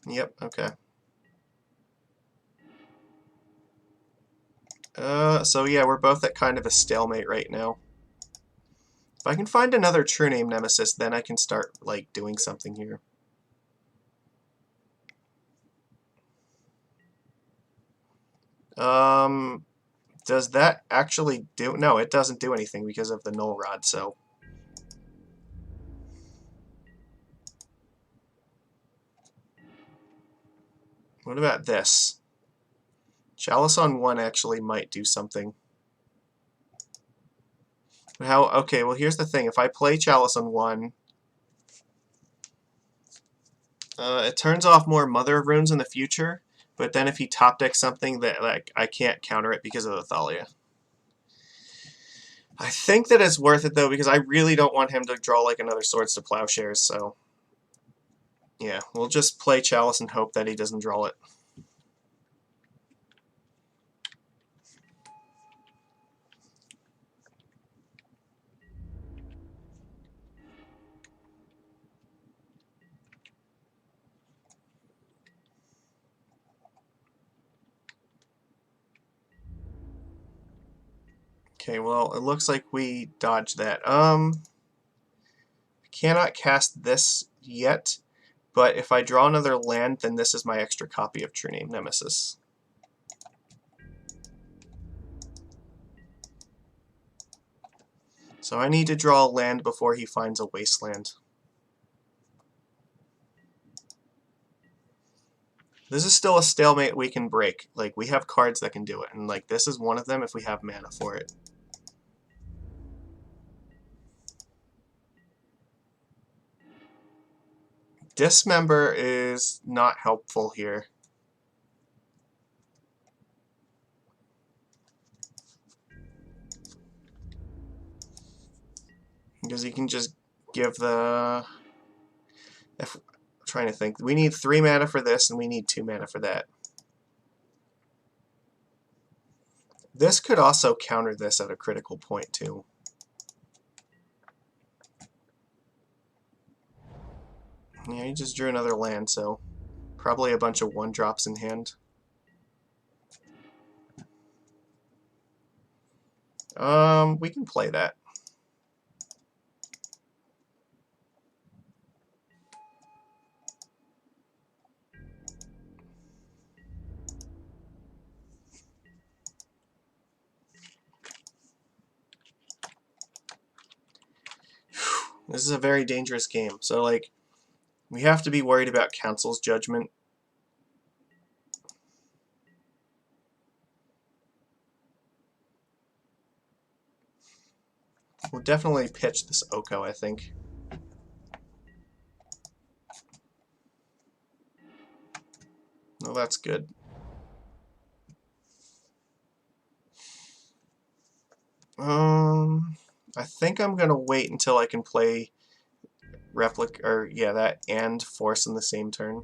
Yep, okay. So yeah, we're both at kind of a stalemate right now. If I can find another True Name Nemesis, then I can start, like, doing something here. Does that actually do... No, it doesn't do anything because of the Null Rod, so... What about this? Chalice on 1 actually might do something. How? Okay, well here's the thing. If I play Chalice on 1, it turns off more Mother of Runes in the future, but then if he top decks something that like I can't counter it because of the Thalia. I think that it's worth it though because I really don't want him to draw like another Swords to Plowshares, so yeah, we'll just play Chalice and hope that he doesn't draw it. Okay, well, it looks like we dodged that. Cannot cast this yet, but if I draw another land, then this is my extra copy of True Name Nemesis. So I need to draw a land before he finds a wasteland. This is still a stalemate we can break. Like, we have cards that can do it, and like this is one of them if we have mana for it. Dismember is not helpful here. Because he can just give the... I'm trying to think. We need 3 mana for this, and we need 2 mana for that. This could also counter this at a critical point, too. Yeah, he just drew another land, so probably a bunch of 1-drops in hand. We can play that. This is a very dangerous game. So, like, we have to be worried about Council's judgment. We'll definitely pitch this Oko, I think. No, that's good. I think I'm gonna wait until I can play Replica, or yeah, that and Force in the same turn.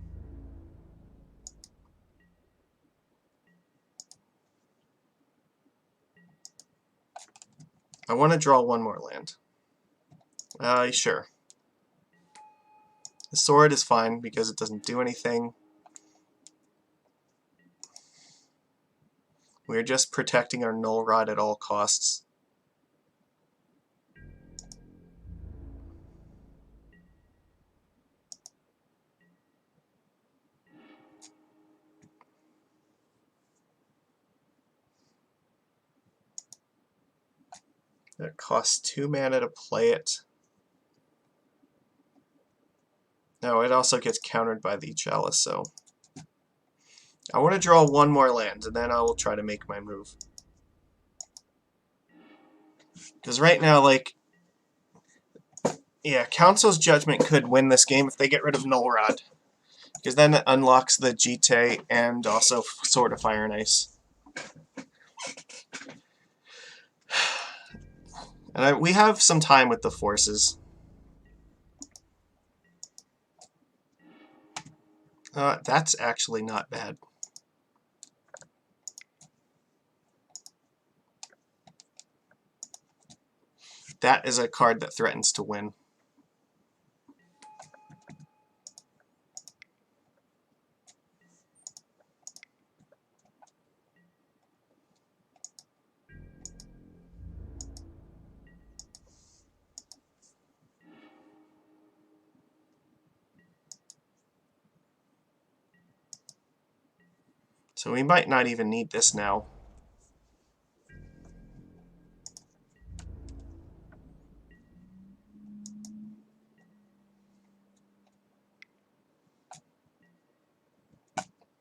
I want to draw one more land. Sure. The sword is fine because it doesn't do anything. We're just protecting our null rod at all costs. It costs 2 mana to play it. No, it also gets countered by the Chalice, so I want to draw one more land, and then I will try to make my move. Because right now, like, yeah, Council's Judgment could win this game if they get rid of Null Rod. Because then it unlocks the Jite and also Sword of Fire and Ice. And we have some time with the forces. That's actually not bad. That is a card that threatens to win. So we might not even need this now.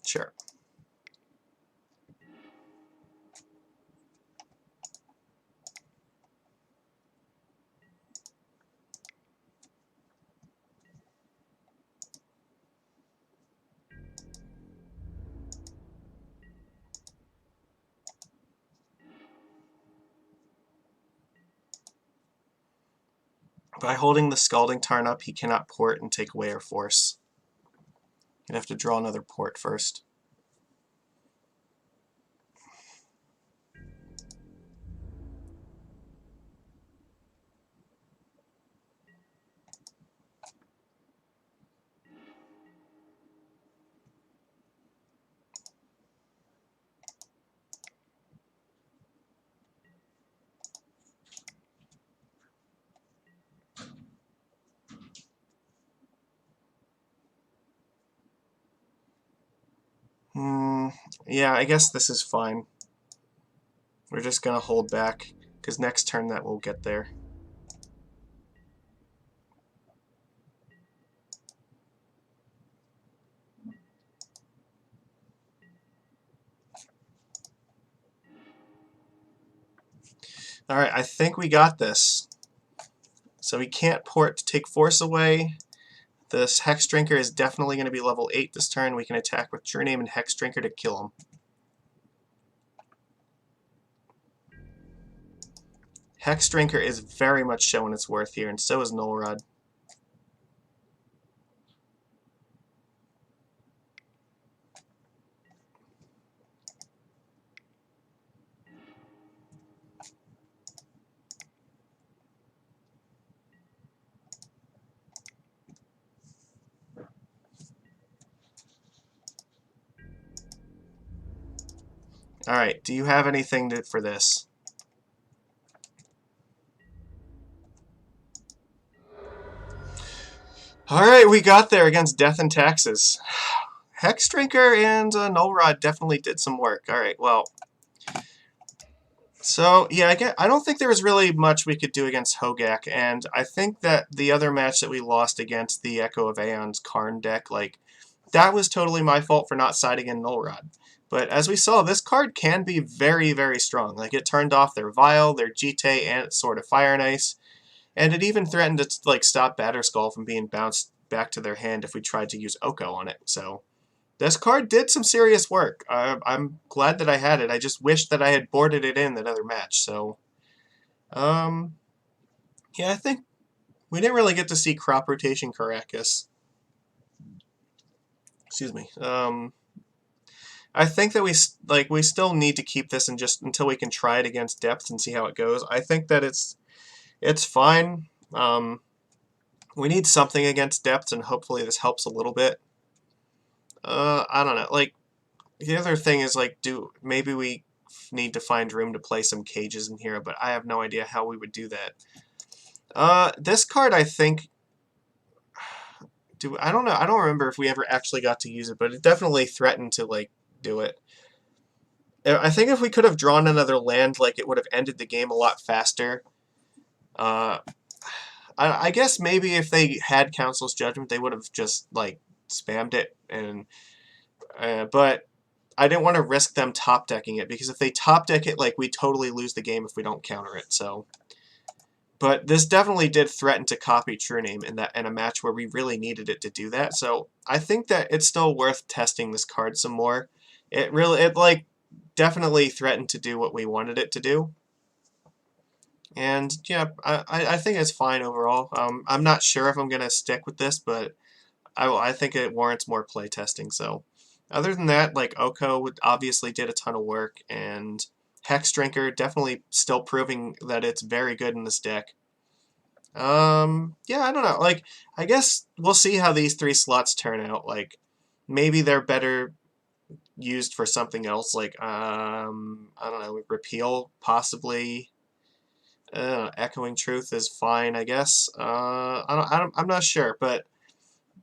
Sure. By holding the Scalding Tarn up, he cannot port and take away our force. You'd have to draw another port first. Yeah, I guess this is fine. We're just going to hold back, because next turn that will get there. Alright, I think we got this. So he can't port to take force away. This Hex Drinker is definitely going to be level 8 this turn. We can attack with True Name and Hex Drinker to kill him. Hex Drinker is very much showing its worth here, and so is Null Rod. Alright, do you have anything for this? Alright, we got there against Death and Taxes. Hex Drinker and Null Rod definitely did some work. Alright, well. So, yeah, I don't think there was really much we could do against Hogaak, and I think that the other match that we lost against the Echo of Aeon's Karn deck, like, that was totally my fault for not siding in Null Rod. But as we saw, this card can be very, very strong. Like, it turned off their Vial, their Jite, and its Sword of Fire and Ice. And it even threatened to, like, stop Batterskull from being bounced back to their hand if we tried to use Oko on it. So this card did some serious work. I'm glad that I had it. I just wish that I had boarded it in that other match. So, yeah, I think we didn't really get to see Crop Rotation Caracas. Excuse me. I think that we still need to keep this and just until we can try it against Depth and see how it goes. I think that it's fine. We need something against depth, and hopefully this helps a little bit. I don't know. Like, the other thing is, like, maybe we need to find room to play some cages in here, but I have no idea how we would do that. This card, I think, I don't know. I don't remember if we ever actually got to use it, but it definitely threatened to, like, do it. I think if we could have drawn another land, like, it would have ended the game a lot faster. Uh, I guess maybe if they had Council's Judgment, they would have just, like, spammed it, and but I didn't want to risk them top decking it, because if they top deck it, like, we totally lose the game if we don't counter it. So, but this definitely did threaten to copy True Name in a match where we really needed it to do that. So I think that it's still worth testing this card some more. It like definitely threatened to do what we wanted it to do. And yeah, I think it's fine overall. I'm not sure if I'm gonna stick with this, but I think it warrants more play testing. So, other than that, like, Oko obviously did a ton of work, and Hex Drinker definitely still proving that it's very good in this deck. Yeah, I don't know. Like, I guess we'll see how these 3 slots turn out. Like, maybe they're better used for something else. Like, I don't know, Repeal possibly. Echoing Truth is fine, I guess. I'm not sure, but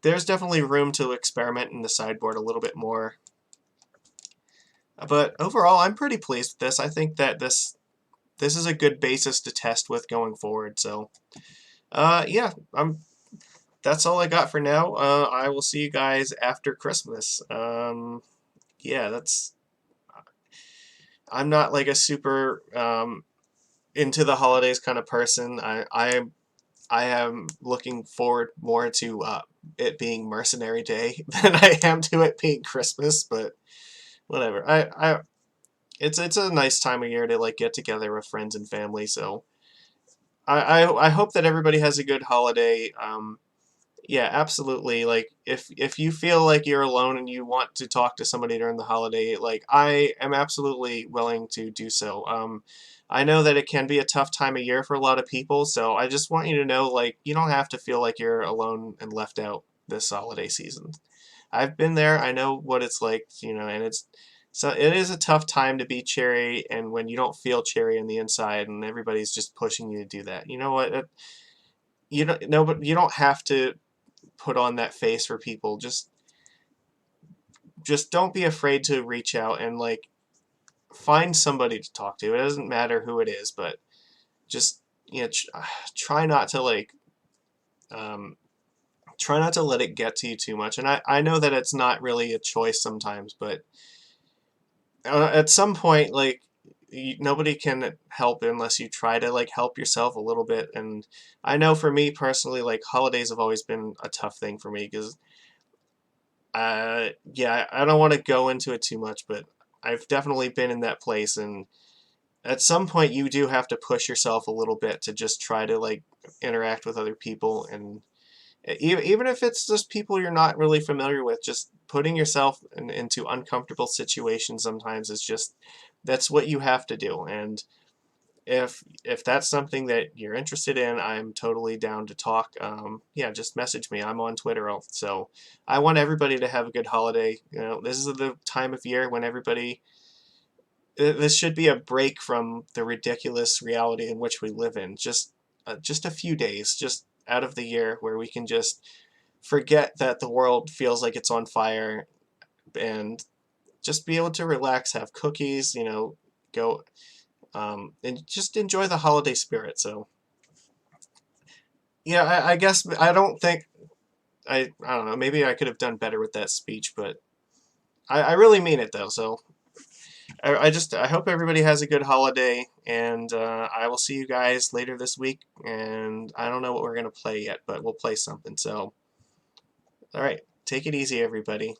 there's definitely room to experiment in the sideboard a little bit more. But overall, I'm pretty pleased with this. I think that this is a good basis to test with going forward. So, yeah, that's all I got for now. I will see you guys after Christmas. Yeah, I'm not like a super into the holidays kind of person. I am looking forward more to it being Mercenary Day than I am to it being Christmas, but whatever. It's a nice time of year to, like, get together with friends and family. So I hope that everybody has a good holiday. Yeah, absolutely. Like, if you feel like you're alone and you want to talk to somebody during the holiday, like, I am absolutely willing to do so. I know that it can be a tough time of year for a lot of people, so I just want you to know, like, you don't have to feel like you're alone and left out this holiday season. I've been there. I know what it's like, and it is a tough time to be cheery, and when you don't feel cheery on the inside, and everybody's just pushing you to do that. You know what? You don't no, but you don't have to put on that face for people. Just don't be afraid to reach out and, like, find somebody to talk to. It doesn't matter who it is, but just, try not to, like, um, try not to let it get to you too much. And I know that it's not really a choice sometimes, but at some point, like, nobody can help unless you try to, like, help yourself a little bit. And I know for me personally, like, holidays have always been a tough thing for me because yeah, I don't want to go into it too much, but I've definitely been in that place, and at some point you do have to push yourself a little bit to just try to, like, interact with other people, and even if it's just people you're not really familiar with, just putting yourself into uncomfortable situations sometimes is just, that's what you have to do. And if that's something that you're interested in, I'm totally down to talk. Yeah, just message me. I'm on Twitter. So I want everybody to have a good holiday. This is the time of year when everybody. This should be a break from the ridiculous reality in which we live in. Just a few days, just out of the year, where we can just forget that the world feels like it's on fire, and just be able to relax, have cookies, go and just enjoy the holiday spirit. So yeah, I guess I don't think I don't know. Maybe I could have done better with that speech, but I really mean it though. So I hope everybody has a good holiday, and I will see you guys later this week. And I don't know what we're gonna play yet, but we'll play something. So all right, take it easy, everybody.